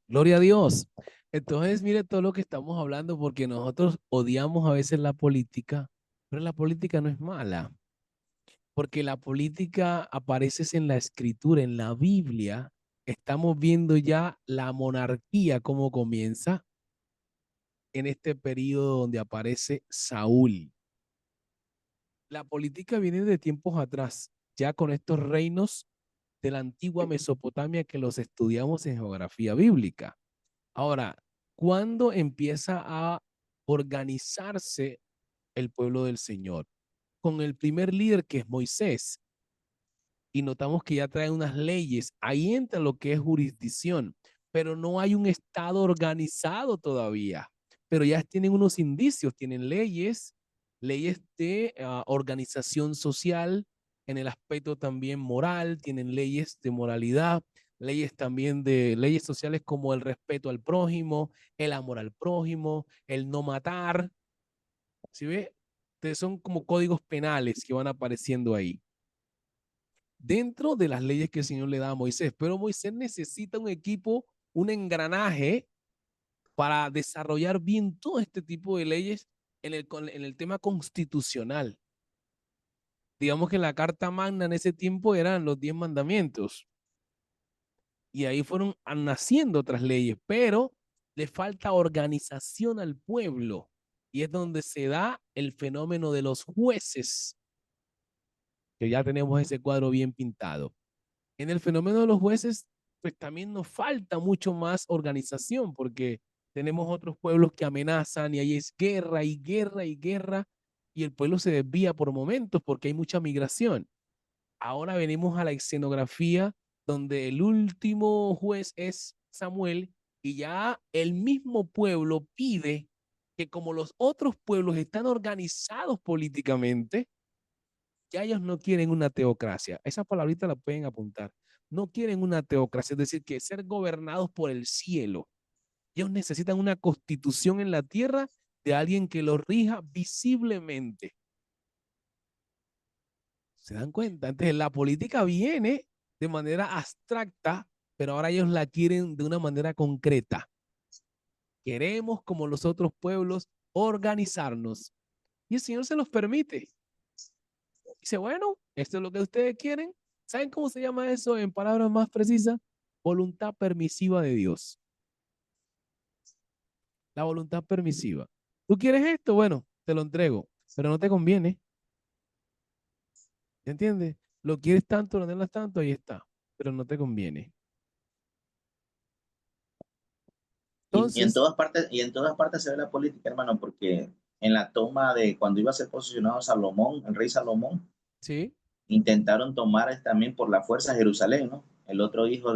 Gloria a Dios. Entonces, mire todo lo que estamos hablando porque nosotros odiamos a veces la política, pero la política no es mala, porque la política aparece en la escritura, en la Biblia. Estamos viendo ya la monarquía cómo comienza en este periodo donde aparece Saúl. La política viene de tiempos atrás, ya con estos reinos de la antigua Mesopotamia que los estudiamos en geografía bíblica. Ahora, ¿cuándo empieza a organizarse el pueblo del Señor? Con el primer líder que es Moisés. Y notamos que ya trae unas leyes. Ahí entra lo que es jurisdicción, pero no hay un estado organizado todavía. Pero ya tienen unos indicios, tienen leyes, leyes de organización social, en el aspecto también moral, tienen leyes de moralidad, leyes también de leyes sociales como el respeto al prójimo, el amor al prójimo, el no matar. ¿Sí ve? Entonces son como códigos penales que van apareciendo ahí dentro de las leyes que el Señor le da a Moisés. Pero Moisés necesita un equipo, un engranaje para desarrollar bien todo este tipo de leyes en el tema constitucional. Digamos que la Carta Magna en ese tiempo eran los 10 mandamientos. Y ahí fueron naciendo otras leyes, pero le falta organización al pueblo. Y es donde se da el fenómeno de los jueces, que ya tenemos ese cuadro bien pintado. En el fenómeno de los jueces, pues también nos falta mucho más organización, porque tenemos otros pueblos que amenazan y ahí es guerra y guerra y guerra, y el pueblo se desvía por momentos porque hay mucha migración. Ahora venimos a la escenografía donde el último juez es Samuel y ya el mismo pueblo pide que como los otros pueblos están organizados políticamente, ya ellos no quieren una teocracia. Esa palabrita la pueden apuntar. No quieren una teocracia, es decir, que ser gobernados por el cielo. Ellos necesitan una constitución en la tierra de alguien que los rija visiblemente. ¿Se dan cuenta? Entonces, la política viene de manera abstracta, pero ahora ellos la quieren de una manera concreta. Queremos, como los otros pueblos, organizarnos. Y el Señor se los permite. Dice, bueno, esto es lo que ustedes quieren. ¿Saben cómo se llama eso en palabras más precisas? Voluntad permisiva de Dios. La voluntad permisiva. ¿Tú quieres esto? Bueno, te lo entrego, pero no te conviene. ¿Entiendes? Lo quieres tanto, lo anhelas tanto, ahí está, pero no te conviene. Entonces, Y en todas partes se ve la política, hermano, porque en la toma de cuando iba a ser posicionado Salomón, el rey Salomón, sí, intentaron tomar también por la fuerza Jerusalén, ¿no? El otro hijo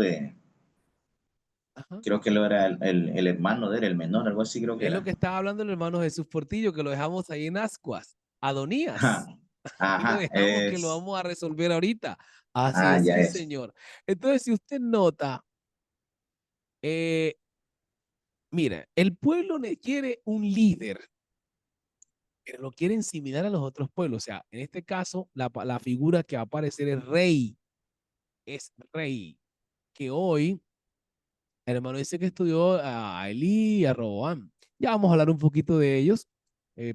ajá. creo que lo era el hermano de él, el menor, algo así creo que Es lo era. que estaba hablando el hermano Jesús Portillo, que lo dejamos ahí en Ascuas. Adonías. Ajá, Y lo ajá, dejamos que lo vamos a resolver ahorita. Así es, ya sí, es. señor. Entonces, si usted nota, eh, mira, el pueblo le quiere un líder, pero lo quieren similar a los otros pueblos. O sea, en este caso, la figura que va a aparecer es rey, que hoy, el hermano dice que estudió a Elí y a Roboam. Ya vamos a hablar un poquito de ellos.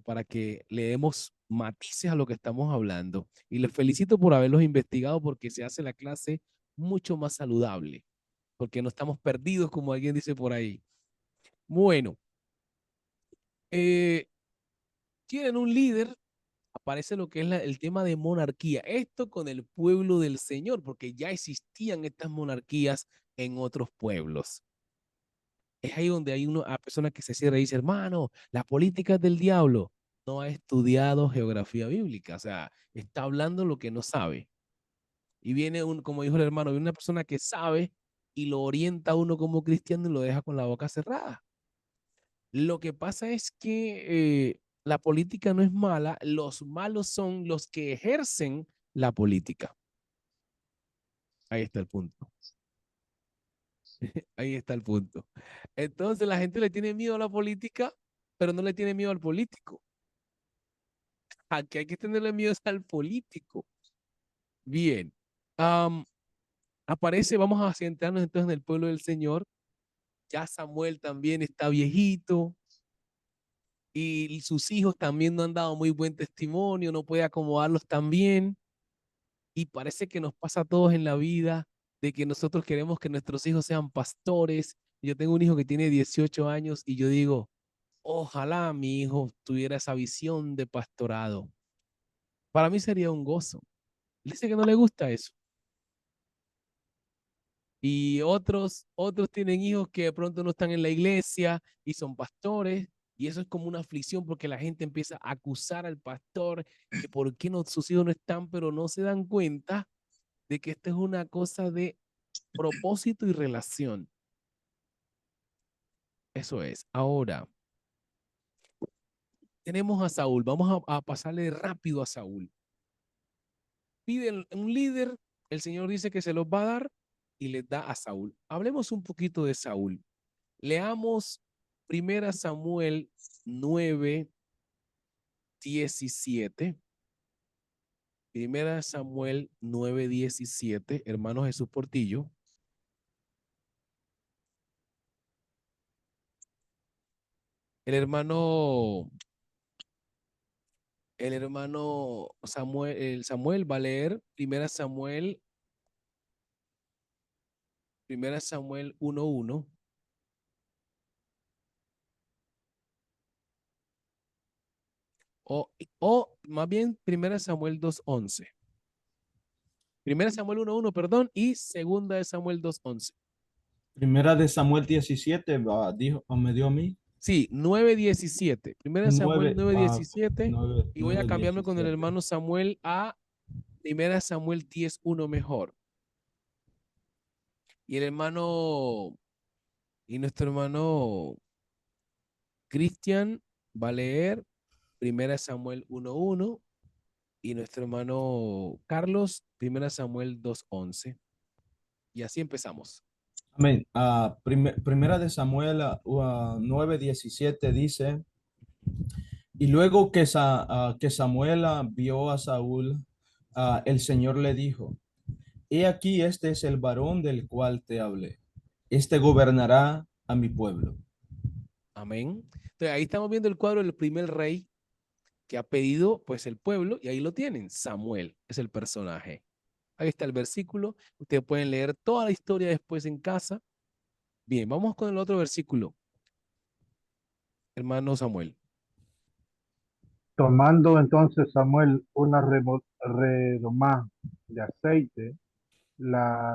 para que le demos matices a lo que estamos hablando. Y les felicito por haberlos investigado porque se hace la clase mucho más saludable, porque no estamos perdidos como alguien dice por ahí. Bueno, tienen un líder, aparece lo que es el tema de monarquía. Esto con el pueblo del Señor, porque ya existían estas monarquías en otros pueblos. Es ahí donde hay una persona que se cierra y dice, hermano, la política es del diablo. No ha estudiado geografía bíblica, o sea, está hablando lo que no sabe. Y viene como dijo el hermano, viene una persona que sabe y lo orienta a uno como cristiano y lo deja con la boca cerrada. Lo que pasa es que la política no es mala, los malos son los que ejercen la política. Ahí está el punto. Ahí está el punto. Entonces la gente le tiene miedo a la política, pero no le tiene miedo al político. A que hay que tenerle miedo es al político. Bien. Aparece, vamos a centrarnos entonces en el pueblo del Señor. Ya Samuel también está viejito y sus hijos también no han dado muy buen testimonio, no puede acomodarlos tan bien. Y parece que nos pasa a todos en la vida de que nosotros queremos que nuestros hijos sean pastores. Yo tengo un hijo que tiene 18 años y yo digo, ojalá mi hijo tuviera esa visión de pastorado. Para mí sería un gozo. Dice que no le gusta eso. Y otros tienen hijos que de pronto no están en la iglesia y son pastores. Y eso es como una aflicción porque la gente empieza a acusar al pastor que por qué no, sus hijos no están, pero no se dan cuenta de que esto es una cosa de propósito y relación. Eso es. Ahora, tenemos a Saúl. Vamos a pasarle rápido a Saúl. Piden un líder, el Señor dice que se los va a dar y les da a Saúl. Hablemos un poquito de Saúl. Leamos 1 Samuel 9:17. 1 Samuel 9:17, hermano Jesús Portillo. El hermano Samuel va a leer 1 Samuel 1:1. O más bien 1 Samuel 2:11. 1 Samuel 1:1, perdón, y 2 de Samuel 2:11. Primera de Samuel 17, me dio a mí. Sí, 9:17. 1 Samuel 9:17. Y voy a cambiarme con el 9:17. hermano Samuel a 1 Samuel 10:1 mejor. Y nuestro hermano Cristian va a leer 1 Samuel 1:1 y nuestro hermano Carlos 1 Samuel 2:11. Y así empezamos. Amén. Primera de Samuel 9:17 dice, y luego que Samuel vio a Saúl, el Señor le dijo, he aquí este es el varón del cual te hablé. Este gobernará a mi pueblo. Amén. Entonces ahí estamos viendo el cuadro del primer rey que ha pedido pues el pueblo y ahí lo tienen. Samuel es el personaje. Ahí está el versículo. Ustedes pueden leer toda la historia después en casa. Bien, vamos con el otro versículo. Hermano Samuel. Tomando entonces Samuel una redoma de aceite, la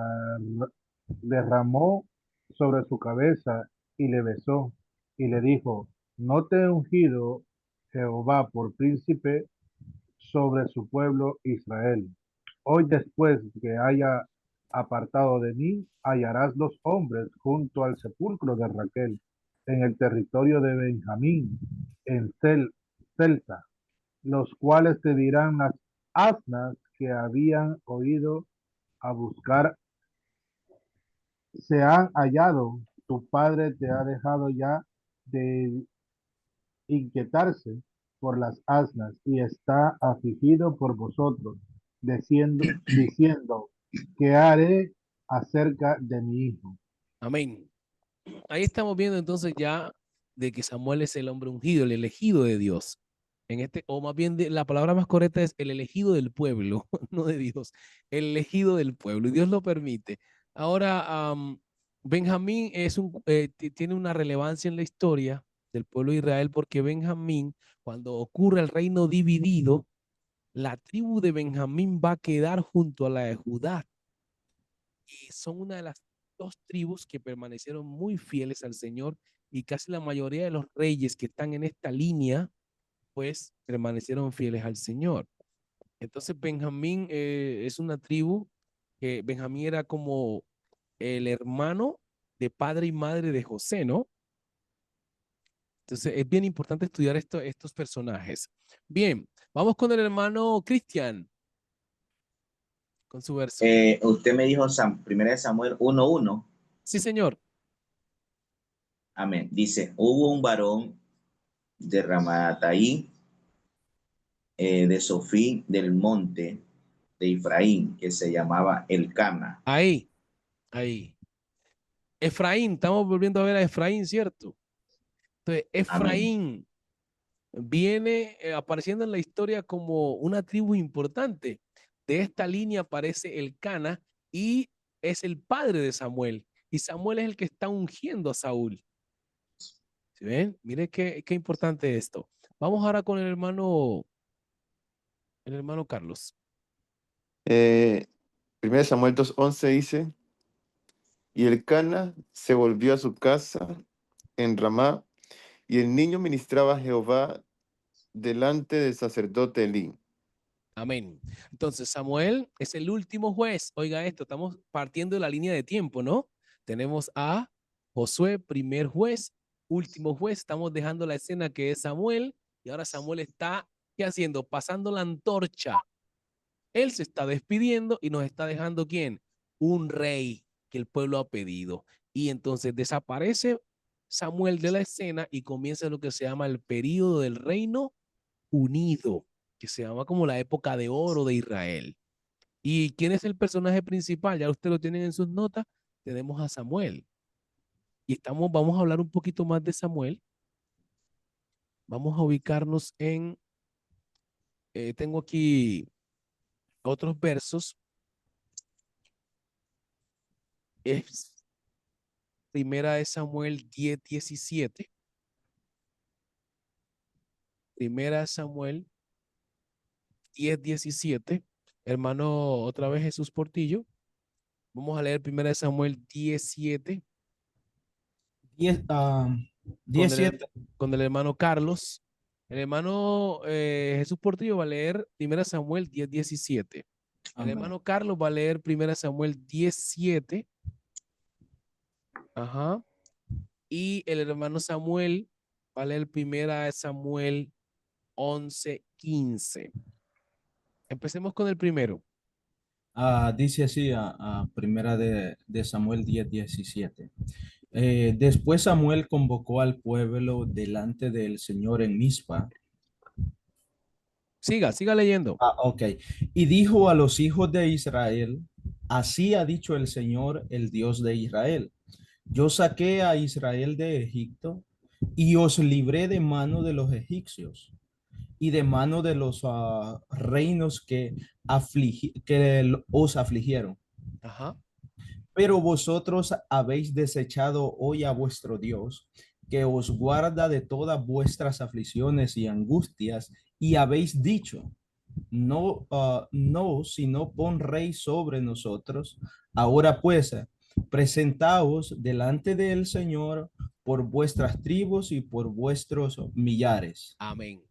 derramó sobre su cabeza y le besó y le dijo, ¿no te he ungido Jehová por príncipe sobre su pueblo Israel? Hoy después que haya apartado de mí, hallarás los hombres junto al sepulcro de Raquel, en el territorio de Benjamín, en Celta, los cuales te dirán las asnas que habían oído a buscar se han hallado. Tu padre te ha dejado ya de inquietarse por las asnas y está afligido por vosotros, diciendo, ¿qué haré acerca de mi hijo? Amén. Ahí estamos viendo entonces ya de que Samuel es el hombre ungido, el elegido de Dios. o más bien la palabra más correcta es el elegido del pueblo, no de Dios, el elegido del pueblo, y Dios lo permite. Ahora, Benjamín tiene una relevancia en la historia del pueblo de Israel porque Benjamín, cuando ocurre el reino dividido, la tribu de Benjamín va a quedar junto a la de Judá y son una de las dos tribus que permanecieron muy fieles al Señor y casi la mayoría de los reyes que están en esta línea, pues permanecieron fieles al Señor. Entonces Benjamín es una tribu que Benjamín era como el hermano de padre y madre de José, ¿no? Entonces es bien importante estudiar estos personajes. Bien, vamos con el hermano Cristian, con su verso. Usted me dijo primera de Samuel 1:1. Sí, señor. Amén. Dice, hubo un varón de Ramataí, de Sofí del monte de Efraín, que se llamaba Elcana. Ahí. Efraín, estamos volviendo a ver a Efraín, ¿cierto? Entonces, Amén. Efraín viene apareciendo en la historia como una tribu importante. De esta línea aparece el Cana y es el padre de Samuel. Y Samuel es el que está ungiendo a Saúl. ¿Sí ven? Mire qué importante esto. Vamos ahora con el hermano Carlos. 1 Samuel 2:11 dice, y el Cana se volvió a su casa en Ramá, y el niño ministraba a Jehová delante del sacerdote Elí. Amén. Entonces, Samuel es el último juez. Oiga esto, estamos partiendo de la línea de tiempo, ¿no? Tenemos a Josué, primer juez, último juez. Estamos dejando la escena que es Samuel y ahora Samuel está, ¿qué haciendo? Pasando la antorcha. Él se está despidiendo y nos está dejando ¿quién? Un rey que el pueblo ha pedido. Y entonces desaparece Samuel de la escena y comienza lo que se llama el período del reino unido, que se llama como la época de oro de Israel. ¿Y quién es el personaje principal? Ya ustedes lo tienen en sus notas. Tenemos a Samuel. Y vamos a hablar un poquito más de Samuel. Vamos a ubicarnos tengo aquí otros versos. Es primera de Samuel 10:17. Primera de Samuel 10:17. Hermano, otra vez Jesús Portillo. Vamos a leer primera de Samuel 17 con 17. con el hermano Carlos. El hermano Jesús Portillo va a leer 1 Samuel 10:17. El Amén. hermano Carlos va a leer 1 Samuel 17. Ajá. Y el hermano Samuel va a leer 1 Samuel 11:15. Empecemos con el primero. Dice así a primera de Samuel 10:17. Después Samuel convocó al pueblo delante del Señor en Mizpa. Siga leyendo. Ok. Y dijo a los hijos de Israel, así ha dicho el Señor, el Dios de Israel. Yo saqué a Israel de Egipto y os libré de mano de los egipcios y de mano de los reinos que os afligieron. Ajá. Pero vosotros habéis desechado hoy a vuestro Dios, que os guarda de todas vuestras aflicciones y angustias, y habéis dicho, no, no, sino pon rey sobre nosotros. Ahora pues, presentaos delante del Señor por vuestras tribus y por vuestros millares. Amén.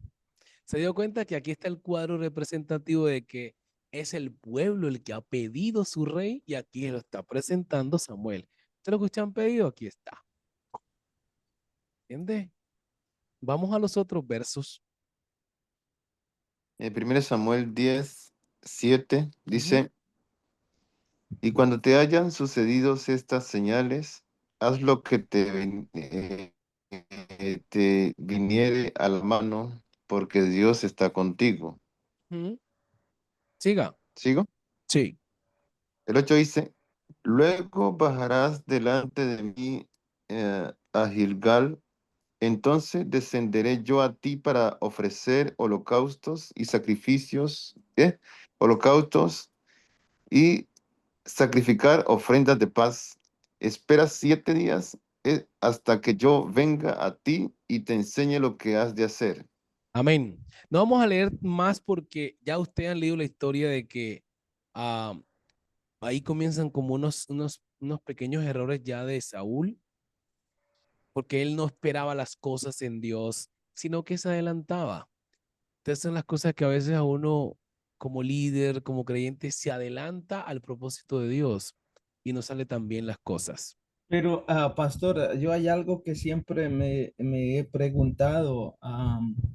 Se dio cuenta que aquí está el cuadro representativo de que es el pueblo el que ha pedido su rey y aquí lo está presentando Samuel. ¿Esto es lo que ustedes han pedido? Aquí está. ¿Entiendes? Vamos a los otros versos. 1 Samuel 10:7 Ujú. dice, y cuando te hayan sucedido estas señales, haz lo que te viniere a la mano, porque Dios está contigo. Ujú. Siga. ¿Sigo? Sí. El 8 dice, luego bajarás delante de mí a Gilgal, entonces descenderé yo a ti para ofrecer holocaustos y holocaustos y sacrificar ofrendas de paz. Espera 7 días hasta que yo venga a ti y te enseñe lo que has de hacer. Amén. No vamos a leer más porque ya ustedes han leído la historia de que ah, ahí comienzan como unos pequeños errores ya de Saúl, porque él no esperaba las cosas en Dios, sino que se adelantaba. Estas son las cosas que a veces a uno como líder, como creyente, se adelanta al propósito de Dios y no sale tan bien las cosas. Pero, pastor, yo hay algo que siempre me he preguntado.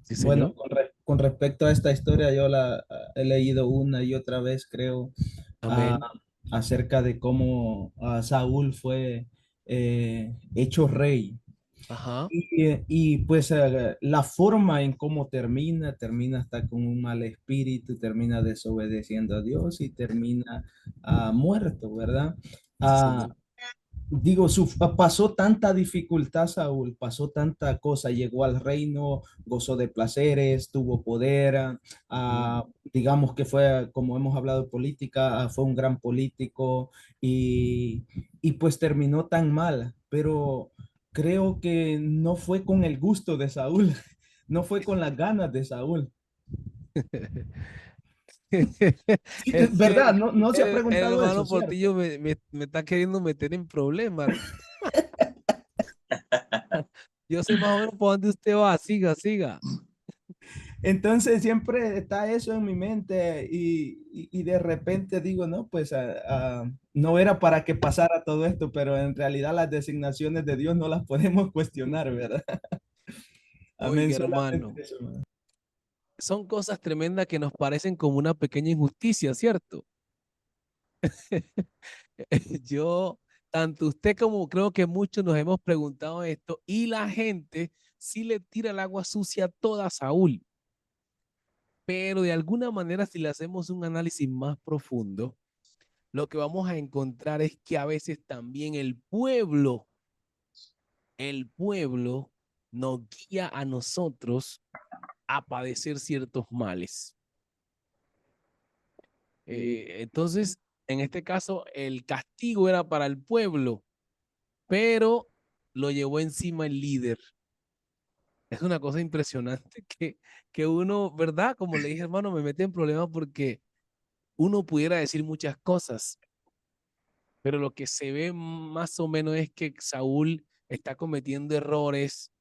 Sí, Bueno, señor. con respecto a esta historia, yo la he leído una y otra vez, creo, ah, Amén. acerca de cómo Saúl fue hecho rey. Ajá. Y pues la forma en cómo termina hasta con un mal espíritu, termina desobedeciendo a Dios y termina muerto, ¿verdad? Sí, Ah, señor. Digo, pasó tanta dificultad Saúl, pasó tanta cosa, llegó al reino, gozó de placeres, tuvo poder, Ujú. digamos que fue, como hemos hablado de política, fue un gran político y pues terminó tan mal, pero creo que no fue con el gusto de Saúl, no fue con las ganas de Saúl. Sí, Es que ¿verdad? No, no se ha el preguntado eso, hermano ¿cierto? Portillo me está queriendo meter en problemas. Yo sé más o menos por dónde usted va. Siga, siga. Entonces siempre está eso en mi mente y de repente digo, no, pues no era para que pasara todo esto, pero en realidad las designaciones de Dios no las podemos cuestionar, ¿verdad? Amén, Oiga, solamente hermano, eso, ¿verdad? son cosas tremendas que nos parecen como una pequeña injusticia, ¿cierto? Yo, tanto usted como creo que muchos nos hemos preguntado esto y la gente sí le tira el agua sucia toda a Saúl, pero de alguna manera si le hacemos un análisis más profundo, lo que vamos a encontrar es que a veces también el pueblo nos guía a nosotros a padecer ciertos males. Entonces, en este caso, el castigo era para el pueblo, pero lo llevó encima el líder. Es una cosa impresionante que uno, ¿verdad? Como le dije, hermano, me mete en problemas porque uno pudiera decir muchas cosas, pero lo que se ve más o menos es que Saúl está cometiendo errores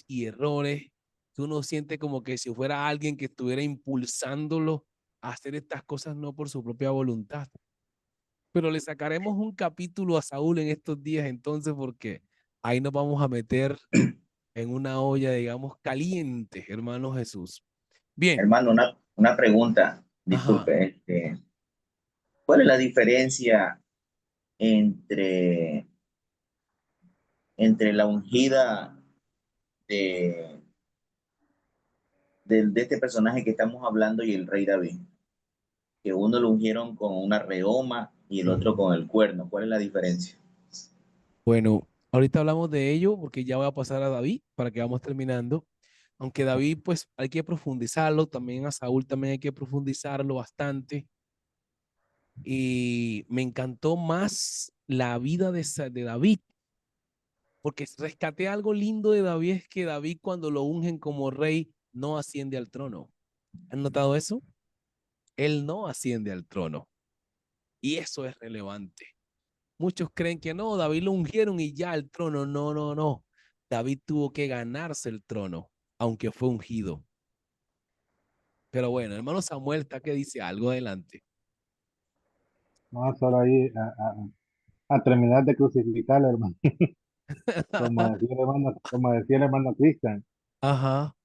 y errores, que uno siente como que si fuera alguien que estuviera impulsándolo a hacer estas cosas no por su propia voluntad. Pero le sacaremos un capítulo a Saúl en estos días entonces porque ahí nos vamos a meter en una olla, digamos, caliente, hermano Jesús. Bien, Hermano, una pregunta, ajá. disculpe, ¿cuál es la diferencia entre, entre la ungida de, de este personaje que estamos hablando y el rey David? Que uno lo ungieron con una reoma y el otro con el cuerno. ¿Cuál es la diferencia? Bueno, ahorita hablamos de ello porque ya voy a pasar a David para que vamos terminando. Aunque David, pues hay que profundizarlo, también a Saúl también hay que profundizarlo bastante. Y me encantó más la vida de David, porque rescaté algo lindo de David, es que David cuando lo ungen como rey no asciende al trono. ¿Han notado eso? Él no asciende al trono. Y eso es relevante. Muchos creen que no, David lo ungieron y ya el trono. No, no, no. David tuvo que ganarse el trono, aunque fue ungido. Pero bueno, hermano Samuel está que dice algo adelante. No, solo ahí a terminar de crucificarlo, hermano. Como decía el hermano Cristian, Ajá.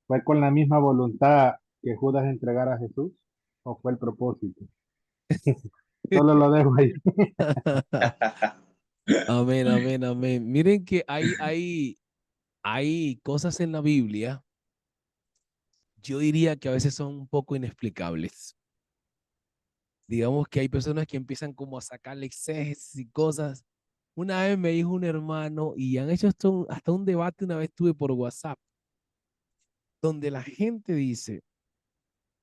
¿fue con la misma voluntad que Judas entregara a Jesús? ¿O fue el propósito? Solo lo dejo ahí. Amén, amén, amén. Miren que hay cosas en la Biblia, yo diría que a veces son un poco inexplicables. Digamos que hay personas que empiezan como a sacarle exégesis y cosas. Una vez me dijo un hermano, y han hecho hasta un debate una vez tuve por WhatsApp, donde la gente dice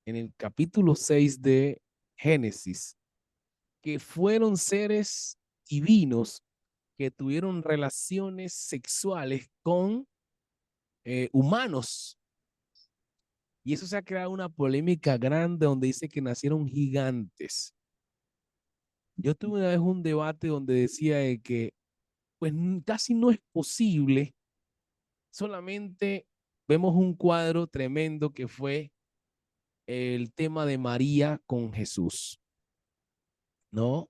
en el capítulo 6 de Génesis que fueron seres divinos que tuvieron relaciones sexuales con humanos. Y eso se ha creado una polémica grande donde dice que nacieron gigantes. Yo tuve una vez un debate donde decía de que pues casi no es posible, solamente vemos un cuadro tremendo que fue el tema de María con Jesús, ¿no?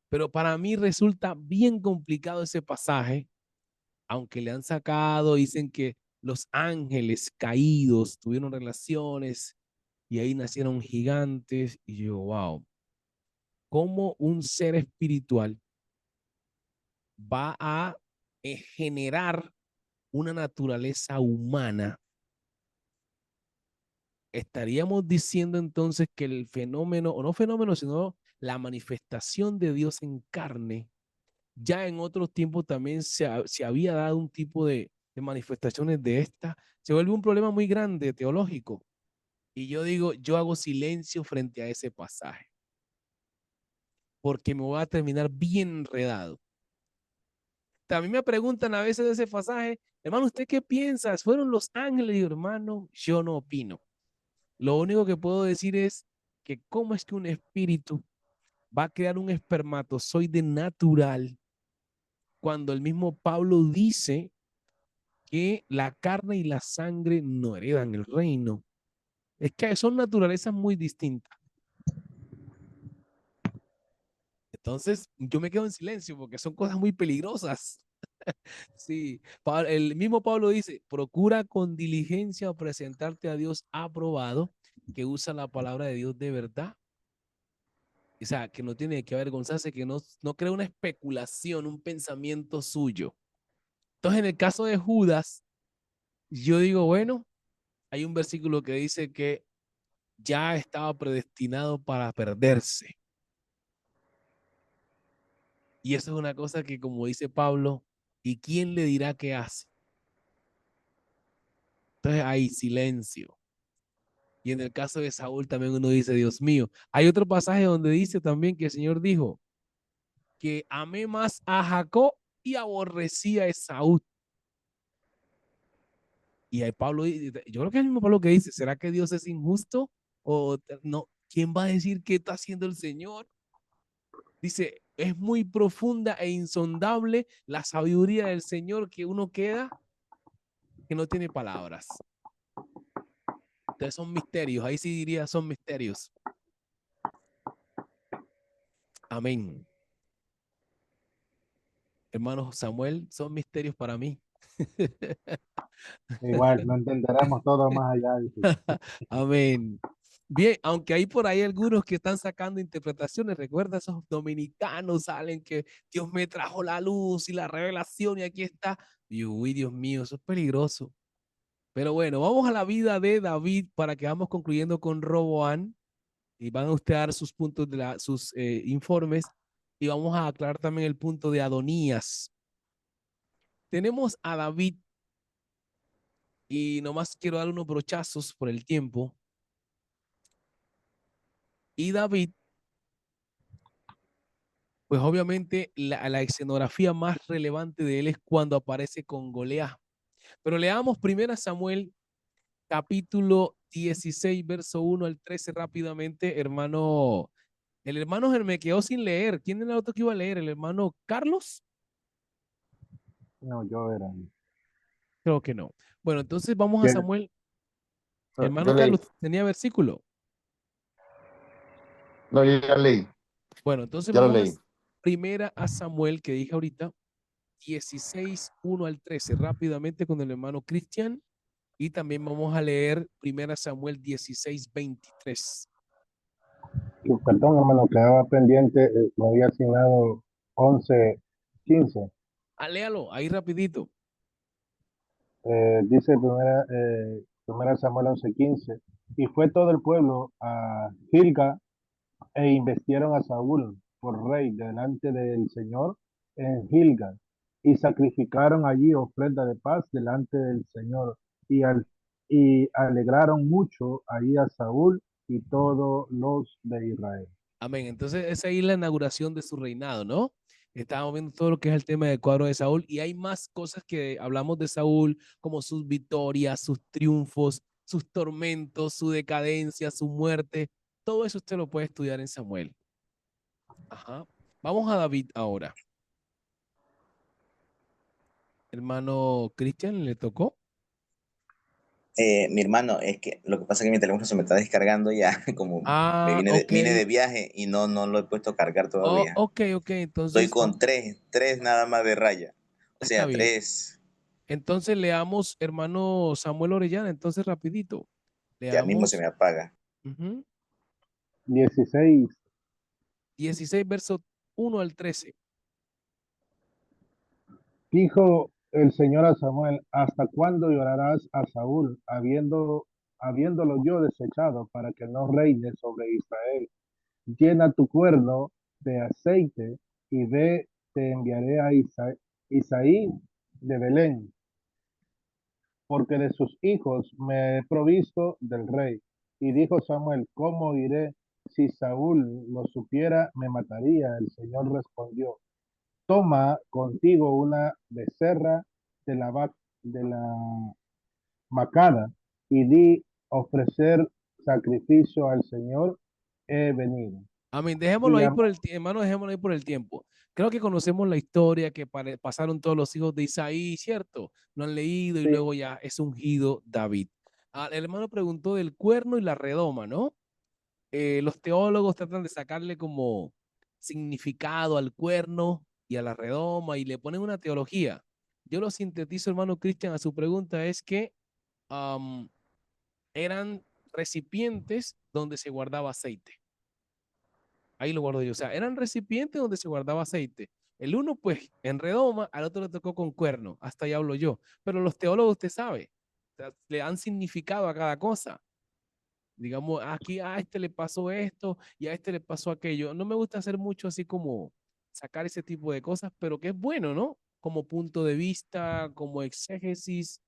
Pero para mí resulta bien complicado ese pasaje, aunque le han sacado, dicen que los ángeles caídos tuvieron relaciones y ahí nacieron gigantes, y yo, wow, ¿cómo un ser espiritual va a generar una naturaleza humana? Estaríamos diciendo entonces que el fenómeno, o no fenómeno, sino la manifestación de Dios en carne, ya en otros tiempos también se había dado un tipo de manifestaciones de esta, se vuelve un problema muy grande teológico. Y yo digo, yo hago silencio frente a ese pasaje, porque me voy a terminar bien enredado. También me preguntan a veces de ese pasaje, hermano, ¿usted qué piensa? ¿Fueron los ángeles? Y digo, hermano, yo no opino. Lo único que puedo decir es que cómo es que un espíritu va a crear un espermatozoide natural cuando el mismo Pablo dice que la carne y la sangre no heredan el reino. Es que son naturalezas muy distintas. Entonces, yo me quedo en silencio porque son cosas muy peligrosas. Sí, el mismo Pablo dice, procura con diligencia presentarte a Dios aprobado, que usa la palabra de Dios de verdad. O sea, que no tiene que avergonzarse, que no crea una especulación, un pensamiento suyo. Entonces, en el caso de Judas, yo digo, bueno, hay un versículo que dice que ya estaba predestinado para perderse. Y eso es una cosa que, como dice Pablo, ¿y quién le dirá qué hace? Entonces hay silencio. Y en el caso de Saúl también uno dice, Dios mío. Hay otro pasaje donde dice también que el Señor dijo que amé más a Jacob y aborrecí a Esaú. Y ahí Pablo, yo creo que es el mismo Pablo que dice, ¿será que Dios es injusto? O no, ¿quién va a decir qué está haciendo el Señor? Dice, es muy profunda e insondable la sabiduría del Señor que uno queda que no tiene palabras. Entonces son misterios, ahí sí diría son misterios. Amén. Hermano Samuel, son misterios para mí. Igual, no entenderemos todo más allá. Amén. Bien, aunque hay por ahí algunos que están sacando interpretaciones, recuerda, esos dominicanos salen que Dios me trajo la luz y la revelación y aquí está. Y uy, Dios mío, eso es peligroso. Pero bueno, vamos a la vida de David para que vamos concluyendo con Roboán y van a usted a dar sus puntos sus informes y vamos a aclarar también el punto de Adonías. Tenemos a David y nomás quiero dar unos brochazos por el tiempo. Y David, pues obviamente la escenografía más relevante de él es cuando aparece con Goliat. Pero leamos primero Samuel capítulo 16, verso 1 al 13 rápidamente, hermano. El hermano me quedó sin leer. ¿Quién era el otro que iba a leer? ¿El hermano Carlos? No, yo era. Creo que no. Bueno, entonces vamos a ¿Quién? Samuel. No, Hermano yo leí. Carlos, ¿tenía versículo? No, yo ya leí. Bueno, entonces Ya lo vamos a leí. primera a Samuel, que dije ahorita, 16, 1 al 13, rápidamente con el hermano Cristian. Y también vamos a leer primera Samuel 16, 23. Perdón, hermano, quedaba pendiente, me había asignado 11:15. Ah, léalo, ahí rapidito. Dice primera Samuel 11:15. Y fue todo el pueblo a Gilgal e investigaron a Saúl por rey delante del Señor en Gilgal, y sacrificaron allí ofrenda de paz delante del Señor, y alegraron mucho allí a Saúl y todos los de Israel. Amén. Entonces, esa es la inauguración de su reinado, ¿no? Estábamos viendo todo lo que es el tema del cuadro de Saúl y hay más cosas que hablamos de Saúl, como sus victorias, sus triunfos, sus tormentos, su decadencia, su muerte. Todo eso usted lo puede estudiar en Samuel. Ajá. Vamos a David ahora. Hermano Cristian, ¿le tocó? Mi hermano, es que lo que pasa es que mi teléfono se me está descargando ya, como Ah, ok. vine de viaje y no lo he puesto a cargar Oh, todavía. ok. Estoy Entonces, con tres nada más de raya. O está sea, bien. tres. Entonces leamos, hermano Samuel Orellana, entonces rapidito. Ya mismo se Leamos me apaga. 16. 16, verso 1 al 13. Dijo el Señor a Samuel: ¿Hasta cuándo llorarás a Saúl, habiéndolo yo desechado para que no reine sobre Israel? Llena tu cuerno de aceite y ve, te enviaré a Isaí de Belén, porque de sus hijos me he provisto del rey. Y dijo Samuel: ¿Cómo iré? Si Saúl lo supiera, me mataría. El Señor respondió: Toma contigo una becerra de la macada y di: ofrecer sacrificio al Señor he venido. Amén. Dejémoslo Y ahí llamó, por el hermano, dejémoslo ahí por el tiempo. Creo que conocemos la historia que pasaron todos los hijos de Isaí, ¿cierto? Lo han leído y sí, luego ya es ungido David. El hermano preguntó del cuerno y la redoma, ¿no? Los teólogos tratan de sacarle como significado al cuerno y a la redoma y le ponen una teología. Yo lo sintetizo, hermano Cristian, a su pregunta es que um, eran recipientes donde se guardaba aceite. Ahí lo guardo yo. O sea, eran recipientes donde se guardaba aceite. El uno, pues, en redoma, al otro le tocó con cuerno. Hasta ahí hablo yo. Pero los teólogos, usted sabe, o sea, le dan significado a cada cosa. Digamos, aquí a este le pasó esto y a este le pasó aquello. No me gusta hacer mucho así como sacar ese tipo de cosas, pero que es bueno, ¿no? Como punto de vista, como exégesis,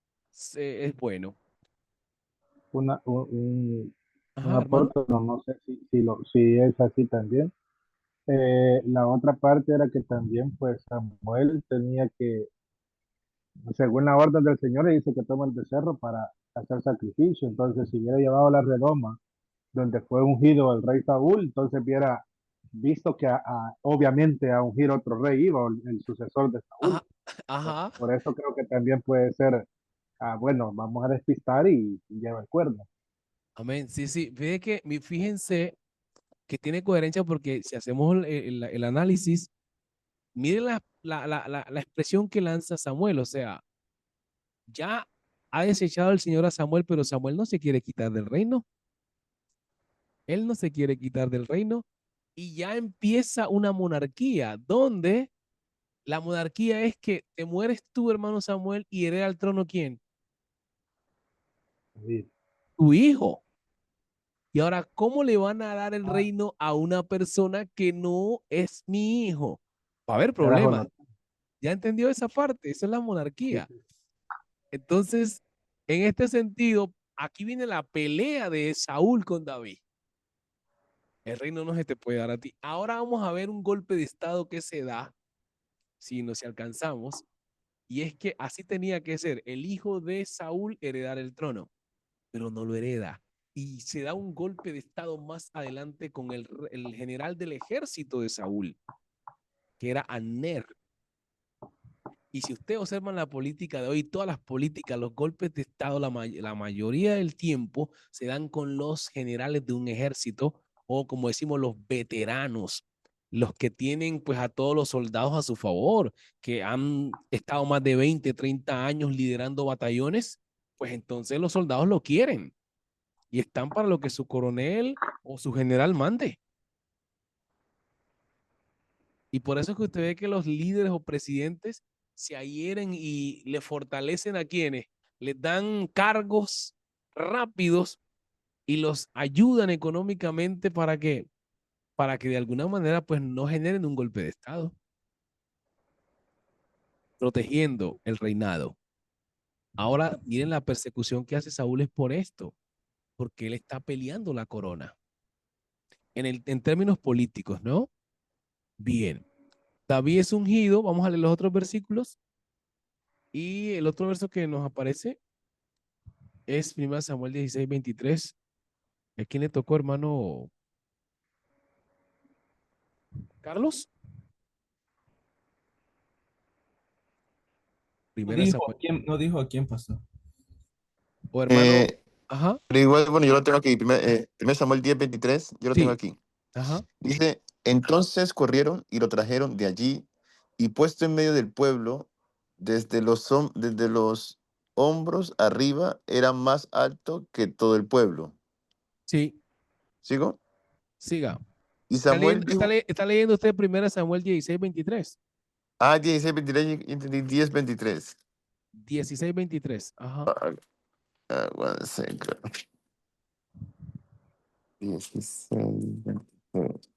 es bueno. una, un Ajá, hermano. aporte, no sé si es así también. La otra parte era que también, pues, Samuel tenía que, según la orden del Señor, le dice que toma el becerro para hacer sacrificio. Entonces, si hubiera llevado la redoma donde fue ungido el rey Saúl, entonces hubiera visto que obviamente a ungir otro rey iba el sucesor de Saúl. Ajá, ajá. Por eso creo que también puede ser, bueno, vamos a despistar y lleva el cuerno. Amén. Sí, sí. Fíjense que tiene coherencia porque si hacemos el análisis, miren la expresión que lanza Samuel. O sea, ya ha desechado el Señor a Samuel, pero Samuel no se quiere quitar del reino. Él no se quiere quitar del reino y ya empieza una monarquía donde la monarquía es que te mueres tú, hermano Samuel, y hereda el trono ¿quién? Sí. Tu hijo. Y ahora, ¿cómo le van a dar el Ah, reino a una persona que no es mi hijo? Va a haber era problemas. Jonatán. ¿Ya entendió esa parte? Esa es la Sí, monarquía. sí. Entonces, en este sentido, aquí viene la pelea de Saúl con David. El reino no se te puede dar a ti. Ahora vamos a ver un golpe de estado que se da si alcanzamos. Y es que así tenía que ser el hijo de Saúl heredar el trono, pero no lo hereda. Y se da un golpe de estado más adelante con el general del ejército de Saúl, que era Aner. Y si usted observa la política de hoy, todas las políticas, los golpes de Estado, la mayoría del tiempo se dan con los generales de un ejército o como decimos los veteranos, los que tienen pues a todos los soldados a su favor, que han estado más de 20, 30 años liderando batallones, pues entonces los soldados lo quieren y están para lo que su coronel o su general mande. Y por eso es que usted ve que los líderes o presidentes se adhieren y le fortalecen a quienes les dan cargos rápidos y los ayudan económicamente para que de alguna manera pues no generen un golpe de estado. protegiendo el reinado. Ahora, miren la persecución que hace Saúl es por esto, porque él está peleando la corona. En términos políticos, ¿no? Bien. David es ungido, vamos a leer los otros versículos. Y el otro verso que nos aparece es 1 Samuel 16, 23. ¿A quién le tocó, hermano Carlos? No 1 dijo Samuel. no dijo a quién pasó. O hermano, ajá, Pero igual, bueno, yo lo tengo aquí. 1 Samuel 10, 23, yo lo tengo sí, aquí. ajá, Dice, entonces corrieron y lo trajeron de allí y puesto en medio del pueblo, desde los hombros arriba, era más alto que todo el pueblo. sí, ¿Sigo? siga. Y ¿Está Samuel leyendo, dijo, está leyendo usted 1 Samuel 16, 23? 16, 23, y entendí 10, 23. 16, 23, ajá. One second. 16, 23.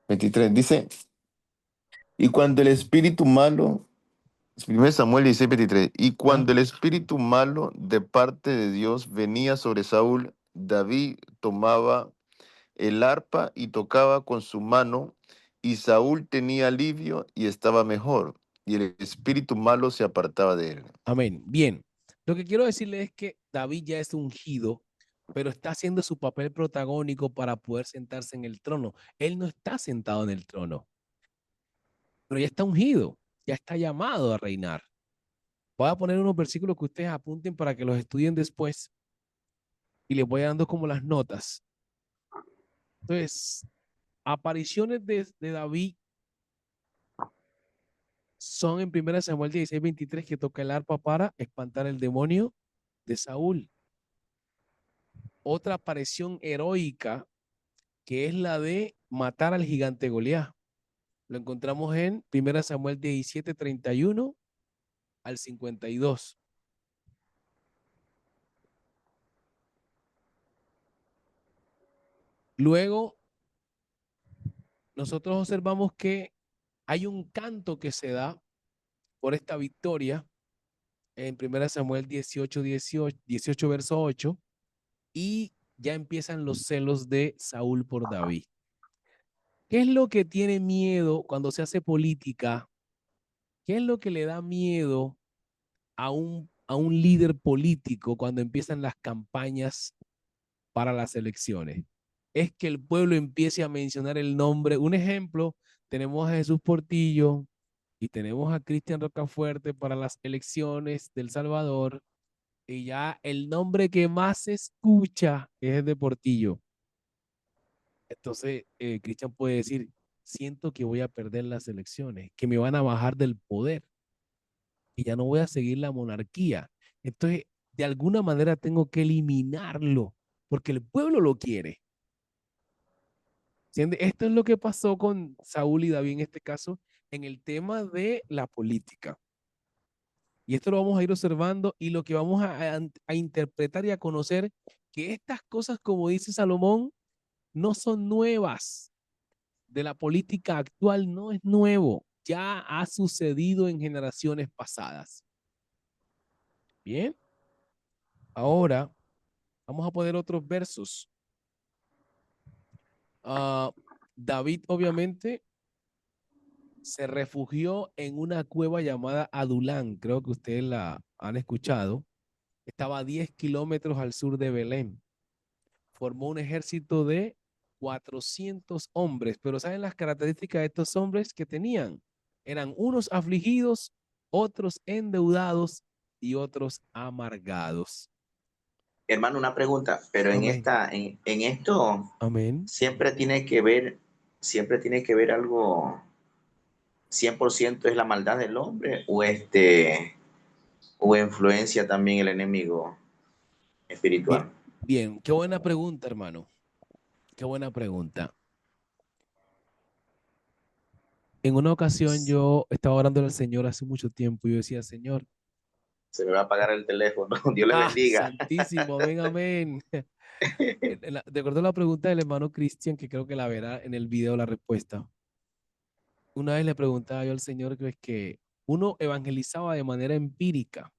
23. Dice, y cuando el espíritu malo, 1 Samuel 16, 23, y ¿Ya? cuando el espíritu malo de parte de Dios venía sobre Saúl, David tomaba el arpa y tocaba con su mano, y Saúl tenía alivio y estaba mejor, y el espíritu malo se apartaba de él. Amén. Bien. Lo que quiero decirle es que David ya es ungido, pero está haciendo su papel protagónico para poder sentarse en el trono. Él no está sentado en el trono, pero ya está ungido, ya está llamado a reinar. Voy a poner unos versículos que ustedes apunten para que los estudien después y les voy dando como las notas. Entonces, apariciones de David son en 1 Samuel 16, 23, que toca el arpa para espantar el demonio de Saúl. Otra aparición heroica que es la de matar al gigante Goliat. Lo encontramos en 1 Samuel 17, 31 al 52. Luego, nosotros observamos que hay un canto que se da por esta victoria en 1 Samuel 18, 18, 18 verso 8, y ya empiezan los celos de Saúl por David. ¿Qué es lo que tiene miedo cuando se hace política? ¿Qué es lo que le da miedo a un líder político cuando empiezan las campañas para las elecciones? Es que el pueblo empiece a mencionar el nombre. Un ejemplo, tenemos a Jesús Portillo y tenemos a Cristian Rocafuerte para las elecciones del Salvador, y ya el nombre que más se escucha es el de Portillo. Entonces, Cristian puede decir, siento que voy a perder las elecciones, que me van a bajar del poder, y ya no voy a seguir la monarquía. Entonces, de alguna manera tengo que eliminarlo, porque el pueblo lo quiere. ¿Entiende? Esto es lo que pasó con Saúl y David en este caso, en el tema de la política. Y esto lo vamos a ir observando y lo que vamos a interpretar y a conocer, que estas cosas, como dice Salomón, no son nuevas. De la política actual no es nuevo. Ya ha sucedido en generaciones pasadas. Bien. Ahora vamos a poner otros versos. David obviamente se refugió en una cueva llamada Adulán. Creo que ustedes la han escuchado. Estaba a 10 kilómetros al sur de Belén. Formó un ejército de 400 hombres, pero ¿saben las características de estos hombres que tenían? Eran unos afligidos, otros endeudados y otros amargados. Hermano, una pregunta, pero Amén. en esto Amén. siempre tiene que ver algo, 100% es la maldad del hombre o influencia también el enemigo Bien, espiritual. bien, qué buena pregunta, hermano. Qué buena pregunta. En una ocasión yo estaba orando al Señor hace mucho tiempo y yo decía, Señor, Se me va a apagar el teléfono. Dios le bendiga. santísimo, amén, amén. De acuerdo a la pregunta del hermano Cristian, que creo que la verá en el video la respuesta. Una vez le preguntaba yo al Señor que es que uno evangelizaba de manera empírica.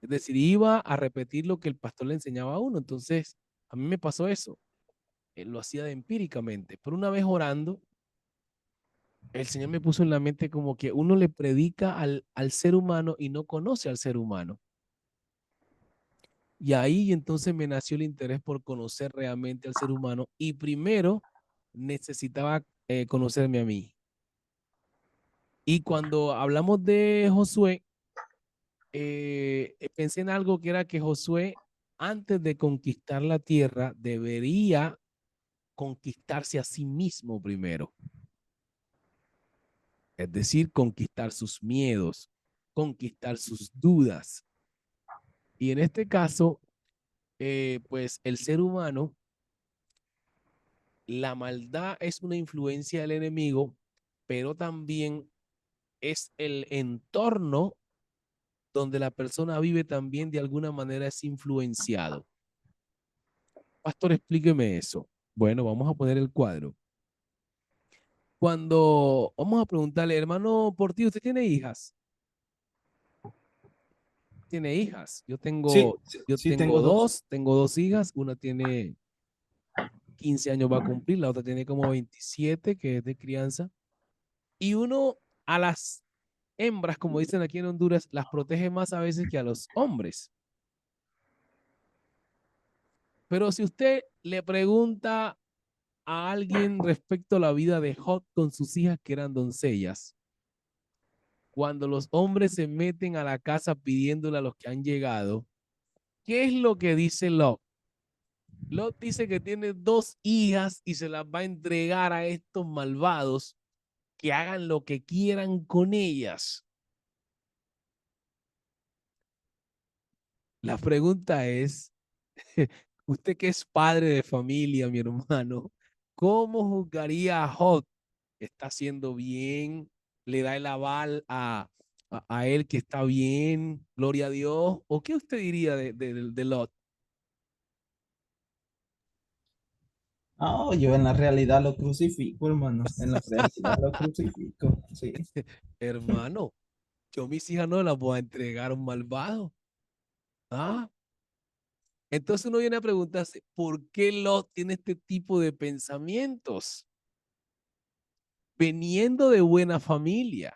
Es decir, iba a repetir lo que el pastor le enseñaba a uno. Entonces, a mí me pasó eso. Él lo hacía empíricamente. Pero una vez orando, el Señor me puso en la mente como que uno le predica al ser humano y no conoce al ser humano. Y ahí entonces me nació el interés por conocer realmente al ser humano y primero necesitaba conocerme a mí. Y cuando hablamos de Josué, pensé en algo que era que Josué, antes de conquistar la tierra, debería conquistarse a sí mismo primero. Es decir, conquistar sus miedos, conquistar sus dudas. Y en este caso, pues el ser humano, la maldad es una influencia del enemigo, pero también es el entorno donde la persona vive también de alguna manera es influenciado. Pastor, explíqueme eso. Bueno, vamos a poner el cuadro. Cuando vamos a preguntarle, hermano Portillo, ¿usted tiene hijas? ¿Tiene hijas? Yo Sí, tengo, sí, yo sí, tengo dos. tengo dos hijas. Una tiene 15 años, va a cumplir, la otra tiene como 27, que es de crianza. Y uno a las hembras, como dicen aquí en Honduras, las protege más a veces que a los hombres. Pero si usted le pregunta a alguien respecto a la vida de Job con sus hijas que eran doncellas, cuando los hombres se meten a la casa pidiéndole a los que han llegado, ¿qué es lo que dice Lot? Lot dice que tiene dos hijas y se las va a entregar a estos malvados que hagan lo que quieran con ellas. La pregunta es, usted que es padre de familia, mi hermano, ¿cómo juzgaría a Job? ¿Está haciendo bien? ¿Le da el aval a él que está bien? Gloria a Dios. ¿O qué usted diría de Lot? Ah, yo en la realidad lo crucifico, hermano. En la realidad lo crucifico. Sí. Hermano, yo mis hijas no las voy a entregar a un malvado. Ah, entonces uno viene a preguntarse, ¿por qué Lot tiene este tipo de pensamientos? Veniendo de buena familia.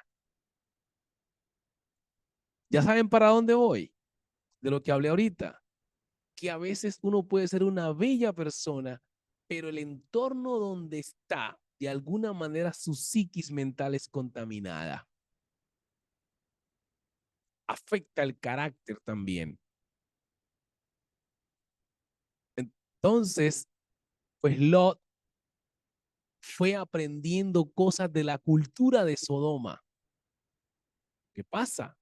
¿Ya saben para dónde voy? De lo que hablé ahorita. Que a veces uno puede ser una bella persona, pero el entorno donde está, de alguna manera su psiquis mental es contaminada. Afecta el carácter también. Entonces, pues Lot fue aprendiendo cosas de la cultura de Sodoma. ¿Qué pasa?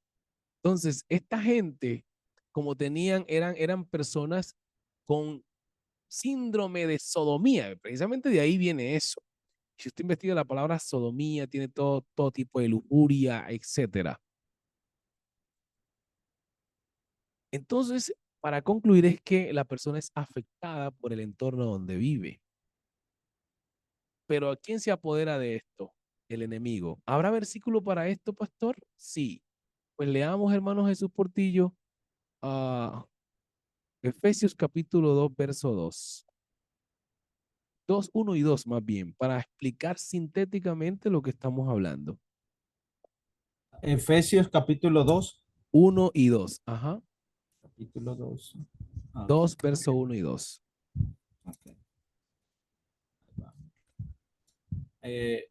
Entonces, esta gente, como eran personas con síndrome de sodomía, precisamente de ahí viene eso. Si usted investiga la palabra sodomía, tiene todo tipo de lujuria, etcétera. Entonces, para concluir, es que la persona es afectada por el entorno donde vive. Pero ¿a quién se apodera de esto? El enemigo. ¿Habrá versículo para esto, pastor? Sí. Pues leamos, hermano Jesús Portillo, a Efesios capítulo 2, verso 2. 2, 1 y 2 más bien, para explicar sintéticamente lo que estamos hablando. Efesios capítulo 2. 1 y 2. Ajá. Capítulo 2. 2, verso 1 y 2.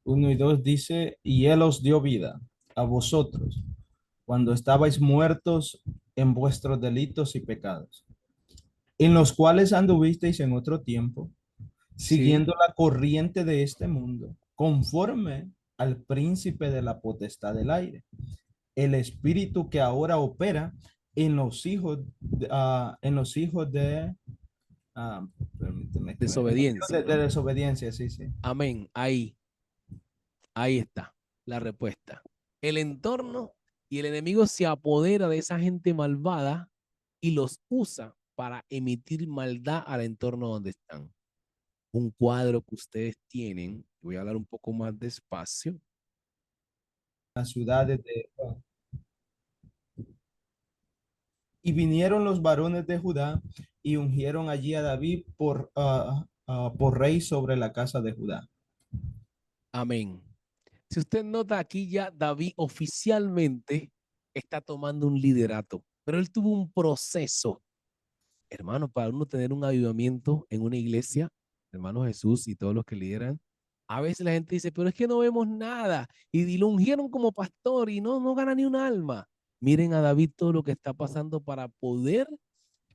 1 y 2 dice, y Él os dio vida a vosotros cuando estabais muertos en vuestros delitos y pecados, en los cuales anduvisteis en otro tiempo, Sí, siguiendo la corriente de este mundo, conforme al príncipe de la potestad del aire, el espíritu que ahora opera en los hijos, en los hijos de, ah, permíteme que en los hijos desobediencia. de desobediencia, sí, sí. Amén. Ahí está la respuesta. El entorno y el enemigo se apodera de esa gente malvada y los usa para emitir maldad al entorno donde están. Un cuadro que ustedes tienen, voy a hablar un poco más despacio. las ciudades de... Y vinieron los varones de Judá y ungieron allí a David por rey sobre la casa de Judá. Amén. Si usted nota aquí ya, David oficialmente está tomando un liderato, pero él tuvo un proceso, hermano, para uno tener un avivamiento en una iglesia, hermano Jesús y todos los que lideran. A veces la gente dice, pero es que no vemos nada y lo ungieron como pastor y no gana ni un alma. Miren a David todo lo que está pasando para poder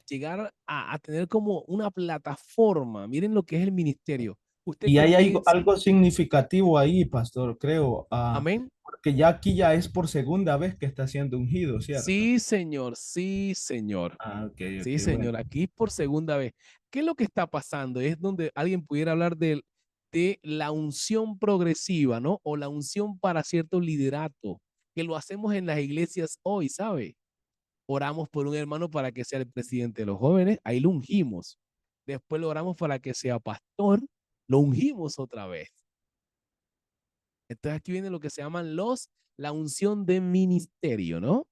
llegar a tener como una plataforma. Miren lo que es el ministerio. Usted Y hay comienza, algo significativo ahí, pastor, creo, amén. porque ya aquí ya es por segunda vez que está siendo ungido, ¿cierto? Sí, señor, sí, señor. Ok, Sí, bueno. señor, aquí por segunda vez. ¿Qué es lo que está pasando? Es donde alguien pudiera hablar de la unción progresiva, ¿no? O la unción para cierto liderato, que lo hacemos en las iglesias hoy, ¿sabe? Oramos por un hermano para que sea el presidente de los jóvenes, ahí lo ungimos. Después lo oramos para que sea pastor, lo ungimos otra vez. Entonces aquí viene lo que se llaman la unción de ministerio, ¿no?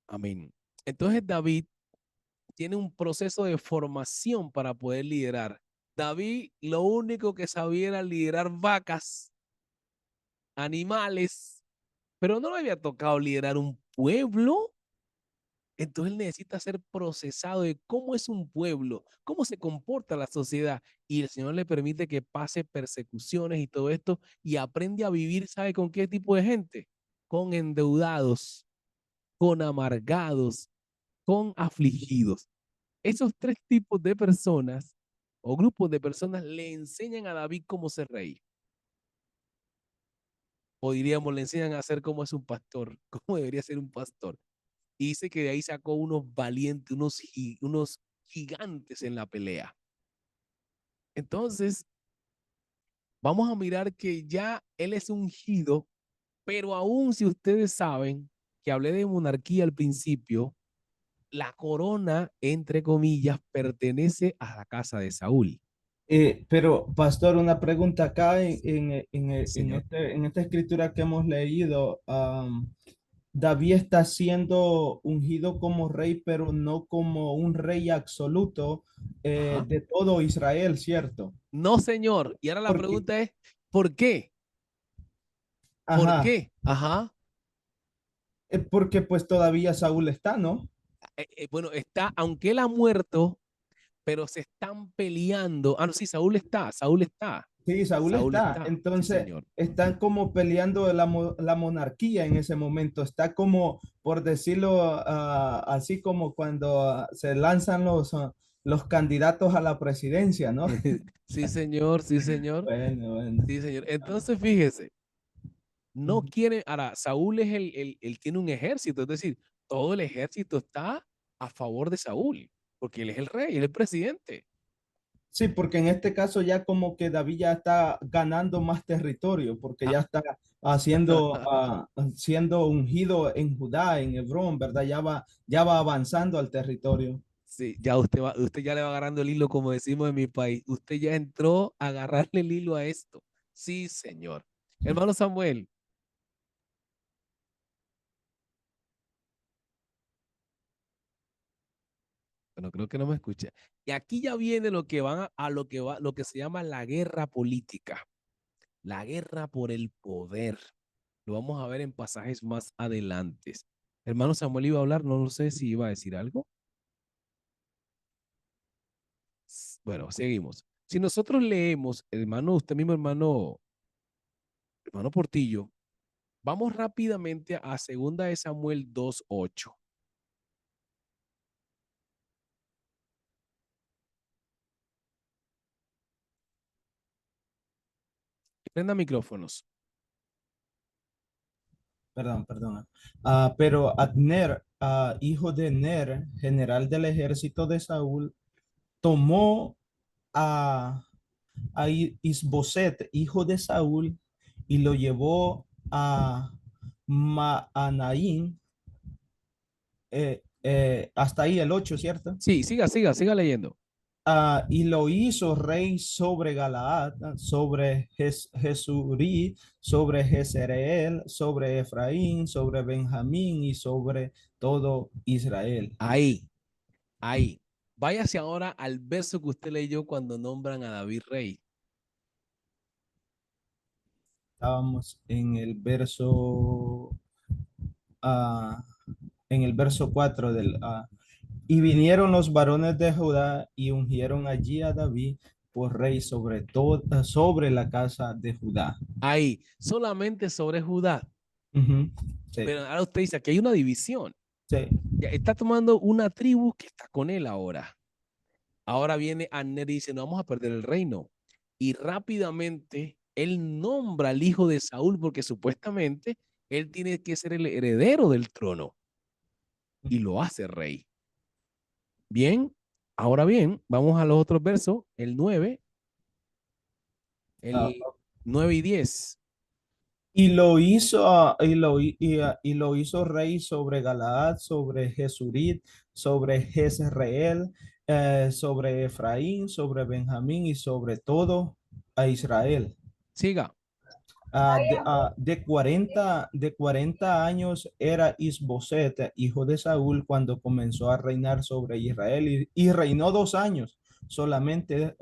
Amén. Entonces David tiene un proceso de formación para poder liderar. David lo único que sabía era liderar vacas, animales, pero no le había tocado liderar un pueblo. Entonces él necesita ser procesado de cómo es un pueblo, cómo se comporta la sociedad. Y el Señor le permite que pase persecuciones y todo esto y aprende a vivir, ¿sabe con qué tipo de gente? Con endeudados, con amargados, con afligidos. Esos tres tipos de personas o grupos de personas le enseñan a David cómo ser rey. O diríamos, le enseñan a ser cómo es un pastor, cómo debería ser un pastor. Y dice que de ahí sacó unos valientes, unos gigantes en la pelea. Entonces, vamos a mirar que ya él es ungido, pero aún si ustedes saben que hablé de monarquía al principio, la corona, entre comillas, pertenece a la casa de Saúl. Pero, pastor, una pregunta acá Señor. en esta escritura que hemos leído. David está siendo ungido como rey, pero no como un rey absoluto Ajá. de todo Israel, ¿cierto? No, señor. Y ahora la Porque, pregunta es, ¿por qué? ¿Por ajá, qué? Ajá. porque pues todavía Saúl está, ¿no? Bueno, está, aunque él ha muerto, pero se están peleando. Ah, no, sí, Saúl está, Saúl está. Sí, Saúl Saúl está. está, sí, Entonces, señor. están como peleando la monarquía en ese momento. Está como, por decirlo así como cuando se lanzan los candidatos a la presidencia, ¿no? Sí, señor, sí, señor, Bueno, bueno. sí, señor. Entonces, fíjese, no quiere, ahora, Saúl es él tiene un ejército, es decir, todo el ejército está a favor de Saúl, porque él es el rey, él es el presidente. Sí, porque en este caso ya como que David ya está ganando más territorio, porque ya está haciendo, siendo ungido en Judá, en Hebrón, ¿verdad? Ya va avanzando al territorio. Sí, ya usted ya le va agarrando el hilo, como decimos en mi país. Usted ya entró a agarrarle el hilo a esto. Sí, señor. Hermano Samuel, bueno, creo que no me escucha. Y aquí ya viene lo que lo que se llama la guerra política, la guerra por el poder. Lo vamos a ver en pasajes más adelante. Hermano Samuel iba a hablar, no lo sé si iba a decir algo. Bueno, seguimos. Si nosotros leemos, hermano, usted mismo, hermano Portillo, vamos rápidamente a 2 de Samuel 2:8. Prenda micrófonos. Perdón. Pero Abner, hijo de Ner, general del ejército de Saúl, tomó a, Isboset, hijo de Saúl, y lo llevó a Maanaín, hasta ahí el 8, ¿cierto? Sí, siga leyendo. y lo hizo rey sobre Galaad, sobre Jesurí, sobre Jezreel, sobre Efraín, sobre Benjamín y sobre todo Israel. Ahí. Váyase ahora al verso que usted leyó cuando nombran a David rey. Estábamos ah, en el verso 4 y vinieron los varones de Judá y ungieron allí a David por rey sobre la casa de Judá. Ahí, solamente sobre Judá. Ujú. Sí, Pero ahora usted dice que hay una división. sí. Ya está tomando una tribu que está con él ahora. Ahora viene Abner y dice, no vamos a perder el reino. Y rápidamente él nombra al hijo de Saúl porque supuestamente él tiene que ser el heredero del trono y lo hace rey. Bien, ahora bien, vamos a los otros versos, el 9, Ah, el 9 y 10. y lo hizo, y lo hizo rey sobre Galaad, sobre Jesurit, sobre Jezreel, sobre Efraín, sobre Benjamín y sobre todo a Israel. Siga. De 40 años era Isboset, hijo de Saúl, cuando comenzó a reinar sobre Israel y reinó 2 años solamente.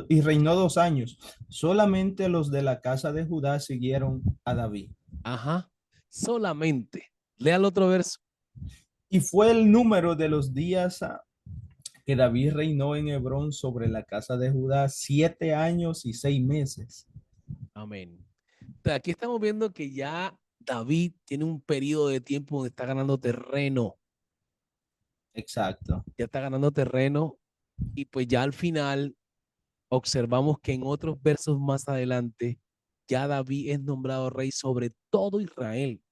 Y reinó 2 años. Solamente los de la casa de Judá siguieron a David. Ajá. Solamente. Lea el otro verso. Y fue el número de los días que David reinó en Hebrón sobre la casa de Judá 7 años y 6 meses. Amén. Entonces, aquí estamos viendo que ya David tiene un periodo de tiempo donde está ganando terreno. Exacto. Ya está ganando terreno y pues ya al final observamos que en otros versos más adelante ya David es nombrado rey sobre todo Israel.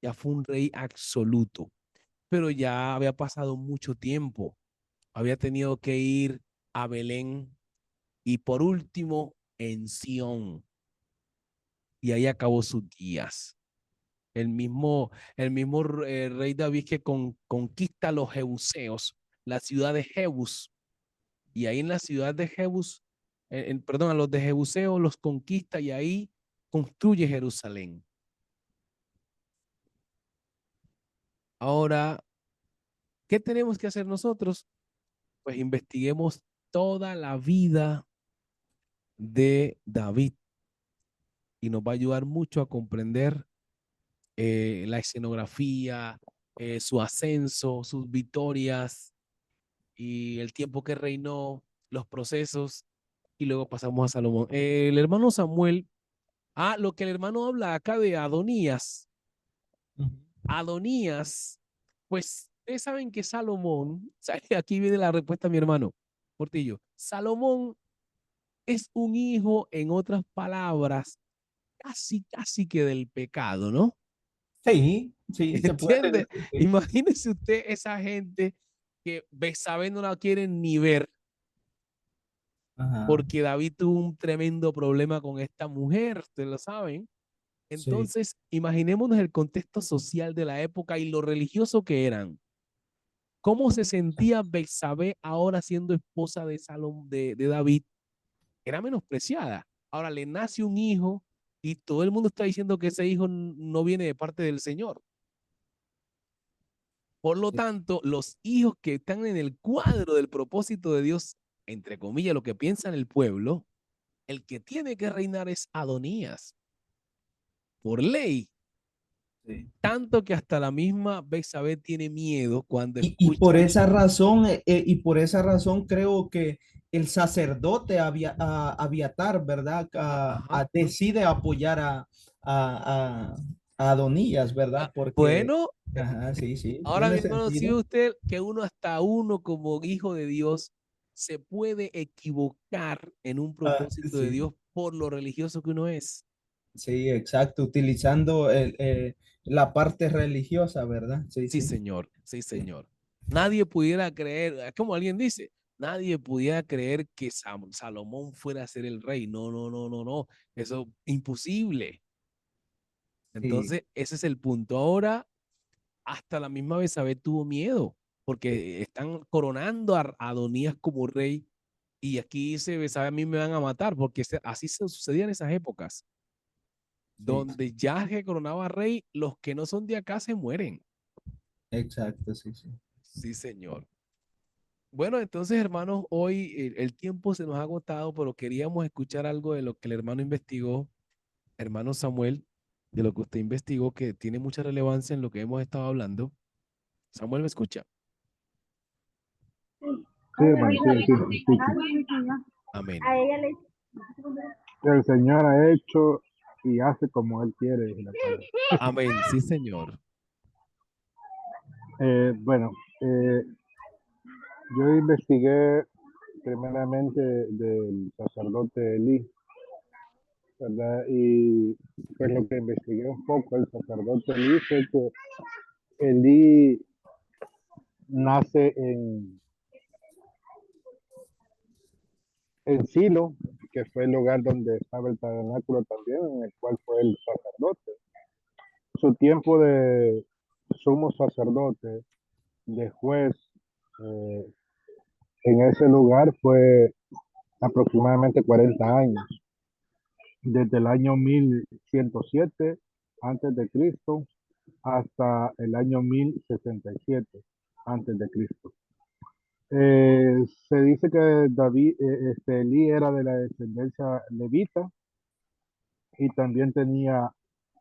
Ya fue un rey absoluto, pero ya había pasado mucho tiempo. Había tenido que ir a Belén y por último en Sión. Y ahí acabó sus días. El mismo rey David que conquista a los jebuseos, la ciudad de Jebus. Y ahí en la ciudad de Jebus, perdón, a los de Jebuseo los conquista y ahí construye Jerusalén. Ahora, ¿qué tenemos que hacer nosotros? Pues investiguemos toda la vida de David y nos va a ayudar mucho a comprender la escenografía, su ascenso, sus victorias y el tiempo que reinó, los procesos, y luego pasamos a Salomón. El hermano Samuel, lo que el hermano habla acá de Adonías. Adonías, pues ustedes saben que Salomón, aquí viene la respuesta a mi hermano Portillo. Salomón es un hijo, en otras palabras, casi que del pecado, ¿no? Sí, sí, se puede ¿Entiende? decir, sí. Imagínese usted esa gente que Betsabé no la quieren ni ver Ajá, porque David tuvo un tremendo problema con esta mujer, ustedes lo saben. sí, Entonces, imaginémonos el contexto social de la época y lo religioso que eran. ¿Cómo se sentía Betsabé ahora siendo esposa de David? Era menospreciada. Ahora le nace un hijo y todo el mundo está diciendo que ese hijo no viene de parte del Señor. Por lo sí, tanto, los hijos que están en el cuadro del propósito de Dios, entre comillas, lo que piensa el pueblo, el que tiene que reinar es Adonías, por ley. sí. Tanto que hasta la misma Betsabé tiene miedo cuando Y por escucha. esa razón, creo que el sacerdote Abiatar, ¿verdad? Ajá. Decide apoyar a, a Adonías, ¿verdad? Porque, Bueno, ajá, sí, sí, ahora mi tiene hermano, si ve sentido. usted que hasta uno como hijo de Dios se puede equivocar en un propósito de Sí, Dios por lo religioso que uno es. sí, exacto, utilizando la parte religiosa, ¿verdad? Sí, Sí, sí, señor, sí, sí, señor. Nadie pudiera creer, como alguien dice, nadie pudiera creer que Salomón fuera a ser el rey. No, no, no, no, no. Eso es imposible. sí, Entonces, ese es el punto. Ahora, hasta la misma Betsabé tuvo miedo. porque están coronando a Adonías como rey. Y aquí dice, ¿sabe? A mí me van a matar, porque así se sucedía en esas épocas, Sí, donde ya que coronaba rey, los que no son de acá se mueren. exacto, sí, sí. Sí, señor. Bueno, entonces, hermanos, hoy el tiempo se nos ha agotado, pero queríamos escuchar algo de lo que el hermano investigó, hermano Samuel, de lo que usted investigó, que tiene mucha relevancia en lo que hemos estado hablando. Samuel, ¿me escucha? Sí, hermano, sí, sí, sí. Amén. El Señor ha hecho y hace como Él quiere, dice la palabra. Amén. Sí, señor. Bueno, yo investigué primeramente del sacerdote Elí, ¿verdad? Y pues lo que investigué un poco el sacerdote Elí fue que Elí nace en Silo, que fue el lugar donde estaba el tabernáculo también, en el cual fue el sacerdote. Su tiempo de sumo sacerdote, de juez, eh, en ese lugar fue aproximadamente 40 años, desde el año 1107 antes de Cristo hasta el año 1067 antes de Cristo. Se dice que David, Elí era de la descendencia levita y también tenía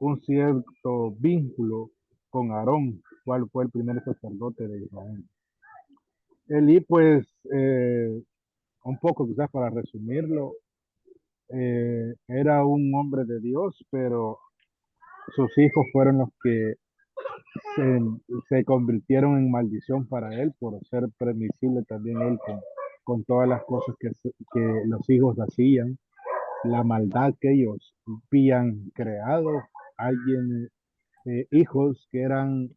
un cierto vínculo con Aarón, cual fue el primer sacerdote de Israel. Elí, pues, un poco quizás para resumirlo, era un hombre de Dios, pero sus hijos fueron los que se, se convirtieron en maldición para él por ser permisible también él con todas las cosas que los hijos hacían, la maldad que ellos habían creado, alguien, hijos que eran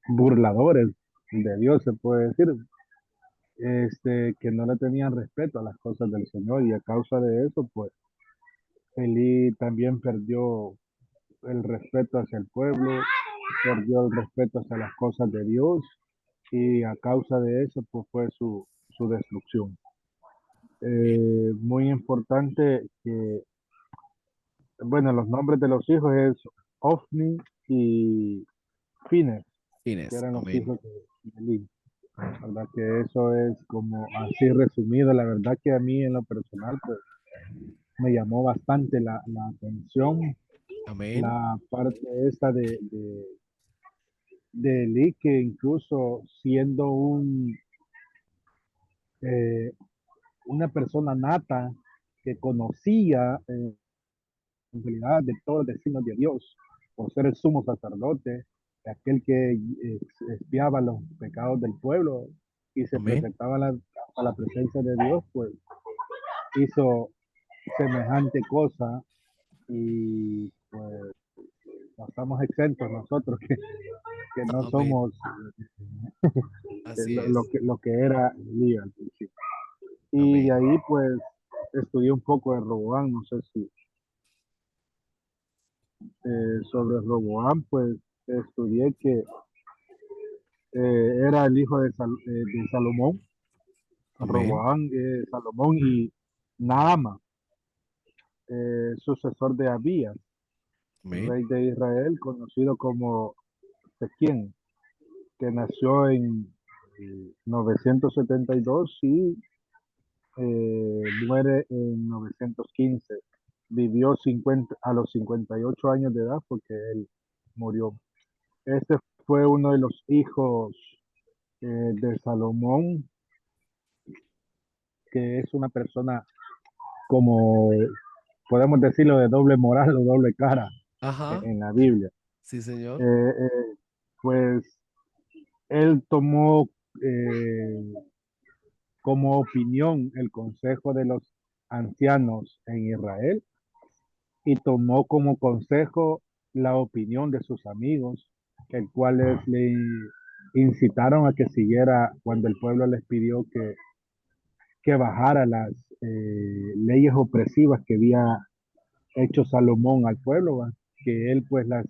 burladores de Dios, se puede decir, que no le tenían respeto a las cosas del Señor y a causa de eso, pues Elí también perdió el respeto hacia el pueblo, perdió el respeto hacia las cosas de Dios y a causa de eso pues fue su destrucción. Muy importante que, bueno, los nombres de los hijos es Ofni y Fines, que Fines. eran los Amén. hijos de Elí. La verdad que eso es como así resumido. La verdad que a mí en lo personal pues me llamó bastante la atención Amén. la parte esta de Lee, que incluso siendo eh, una persona nata que conocía en realidad de todos los destinos de Dios, por ser el sumo sacerdote, aquel que espiaba los pecados del pueblo y se Amén. presentaba a la presencia de Dios, pues hizo semejante cosa y pues no estamos exentos nosotros que no Amén. somos Así es. lo que era Elías al principio. Y de Amén. ahí pues estudié un poco de Roboam, no sé si sobre Roboam pues estudié que era el hijo de Salomón, Amén. Roboam, Salomón y Naama, sucesor de Abías, Amén. rey de Israel, conocido como Sequien, que nació en 972 y muere en 915. Vivió 50, a los 58 años de edad porque él murió. Este fue uno de los hijos de Salomón, que es una persona como podemos decirlo de doble moral o doble cara Ajá. en la Biblia. Sí, señor. Pues él tomó eh, como opinión el consejo de los ancianos en Israel y tomó como consejo la opinión de sus amigos, el cuales le incitaron a que siguiera cuando el pueblo les pidió que bajara las leyes opresivas que había hecho Salomón al pueblo, ¿va? Que él pues las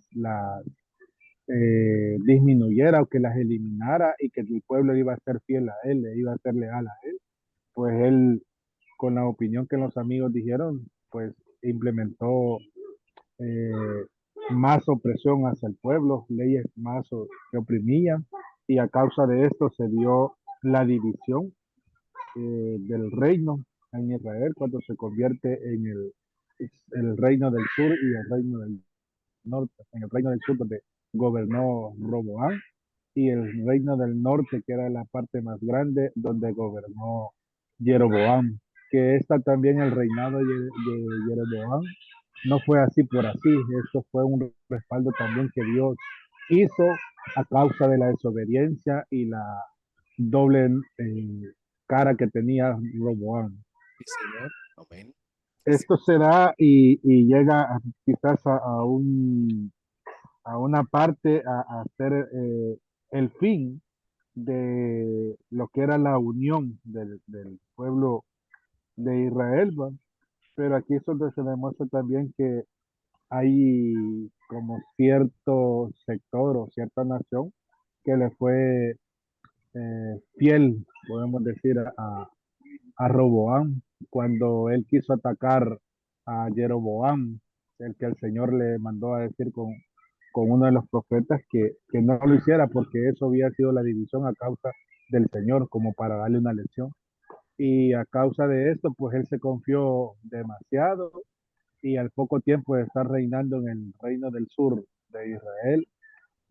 disminuyera o que las eliminara y que el pueblo iba a ser fiel a él, le iba a ser leal a él. Pues él, con la opinión que los amigos dijeron, pues implementó eh, más opresión hacia el pueblo, leyes más que oprimían, y a causa de esto se dio la división del reino en Israel cuando se convierte en el reino del sur y el reino del norte. En el reino del sur donde gobernó Roboam y el reino del norte que era la parte más grande donde gobernó Jeroboam, que está también el reinado de Jeroboam. No fue así por así, esto fue un respaldo también que Dios hizo a causa de la desobediencia y la doble cara que tenía Roboam. Sí, Señor. Amén. Sí, Esto se da y llega quizás a una parte a ser el fin de lo que era la unión del pueblo de Israel, ¿va? Pero aquí es donde se demuestra también que hay como cierto sector o cierta nación que le fue fiel, podemos decir, a Roboam cuando él quiso atacar a Jeroboam, el que el Señor le mandó a decir con uno de los profetas que no lo hiciera porque eso había sido la división a causa del Señor, como para darle una lección. Y a causa de esto, pues él se confió demasiado y al poco tiempo de estar reinando en el reino del sur de Israel,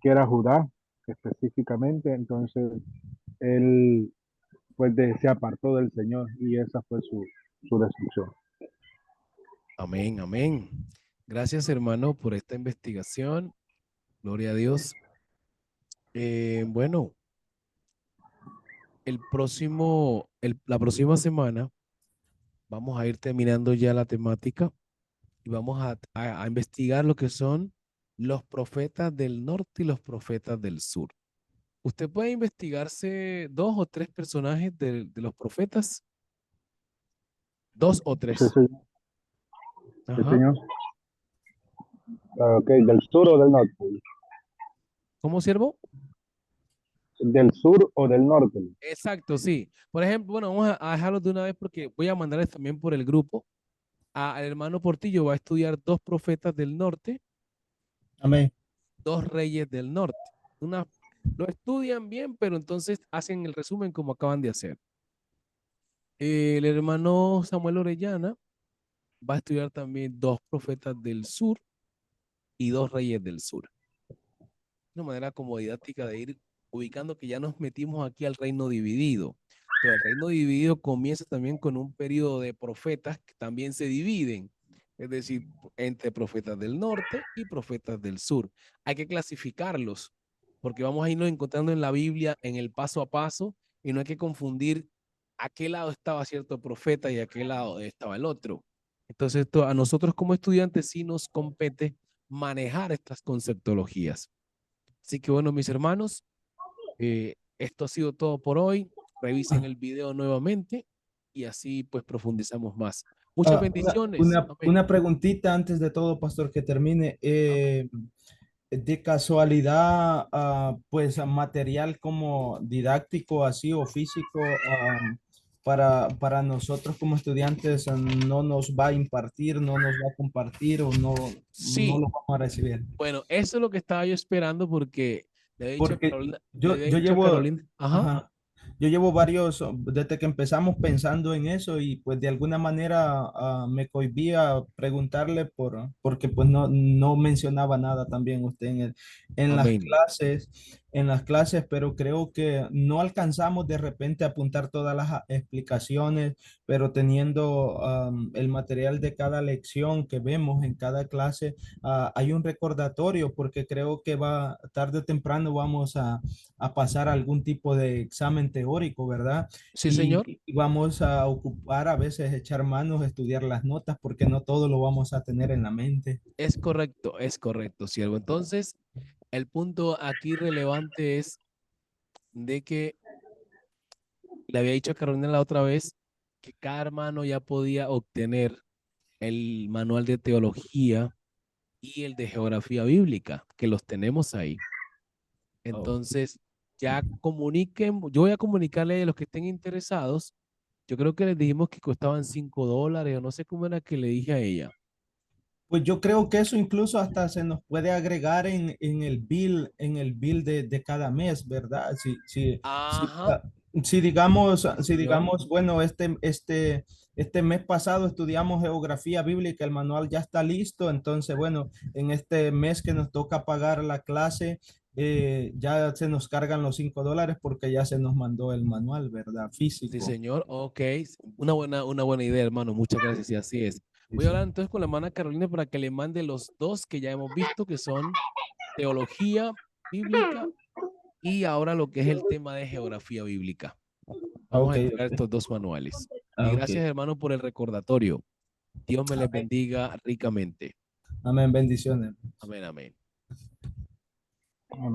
que era Judá específicamente, entonces él pues se apartó del Señor y esa fue su destrucción. amén, amén. Gracias, hermano, por esta investigación. Gloria a Dios. Bueno, la próxima semana vamos a ir terminando ya la temática y vamos a investigar lo que son los profetas del norte y los profetas del sur. Usted puede investigarse 2 o 3 personajes de los profetas, 2 o 3. Sí, sí, sí, Ajá. señor. Ok, ¿del sur o del norte? ¿Cómo, siervo? ¿Del sur o del norte? Exacto, sí. Por ejemplo, bueno, vamos a dejarlo de una vez porque voy a mandarles también por el grupo. Al hermano Portillo va a estudiar 2 profetas del norte, Amén. 2 reyes del norte. Lo estudian bien, pero entonces hacen el resumen como acaban de hacer. El hermano Samuel Orellana va a estudiar también 2 profetas del sur y 2 reyes del sur. Una manera como didáctica de ir ubicando que ya nos metimos aquí al reino dividido. Pero el reino dividido comienza también con un periodo de profetas que también se dividen, es decir, entre profetas del norte y profetas del sur. Hay que clasificarlos porque vamos a irnos encontrando en la Biblia en el paso a paso y no hay que confundir a qué lado estaba cierto profeta y a qué lado estaba el otro. Entonces, a nosotros como estudiantes sí nos compete manejar estas conceptologías. Así que bueno, mis hermanos, esto ha sido todo por hoy. Revisen el video nuevamente y así pues profundizamos más. Muchas bendiciones. Amén. Una preguntita antes de todo, pastor, que termine. De casualidad, pues material como didáctico así o físico, para nosotros como estudiantes no nos va a impartir, no nos va a compartir o no Sí, lo vamos a recibir. bueno, eso es lo que estaba yo esperando porque le he dicho a Porque Carolina, le yo he dicho a llevo, Carolina, ajá, ajá, yo llevo varios, desde que empezamos pensando en eso y pues de alguna manera me cohibí a preguntarle porque pues no mencionaba nada también usted amén. en las clases, pero creo que no alcanzamos de repente a apuntar todas las explicaciones, pero teniendo el material de cada lección que vemos en cada clase, hay un recordatorio porque creo que va tarde o temprano vamos a pasar algún tipo de examen teórico, ¿verdad? Sí, señor. Y vamos a ocupar a veces echar manos, estudiar las notas, porque no todo lo vamos a tener en la mente. Es correcto, siervo. Entonces, el punto aquí relevante es de que le había dicho a Carolina la otra vez que cada hermano ya podía obtener el manual de teología y el de geografía bíblica, que los tenemos ahí. Entonces, ya comuniquen, yo voy a comunicarle a los que estén interesados. Yo creo que les dijimos que costaban $5 o no sé cómo era que le dije a ella. Pues yo creo que eso incluso hasta se nos puede agregar en el bill de cada mes, ¿verdad? Ajá, sí, Si señor. digamos, bueno, este mes pasado estudiamos geografía bíblica, el manual ya está listo, entonces, bueno, en este mes que nos toca pagar la clase, ya se nos cargan los $5 porque ya se nos mandó el manual, ¿verdad? Sí, Físico. señor. Ok. Una buena idea, hermano. Muchas gracias. Y así es. Sí, Voy a sí. hablar entonces con la hermana Carolina para que le mande los dos que ya hemos visto, que son teología bíblica y ahora lo que es el tema de geografía bíblica. Vamos Ok, a entregar ok. estos dos manuales. Y Ah, ok. gracias, hermano, por el recordatorio. Dios me les Amén. bendiga ricamente. Amén, bendiciones. Amén, amén.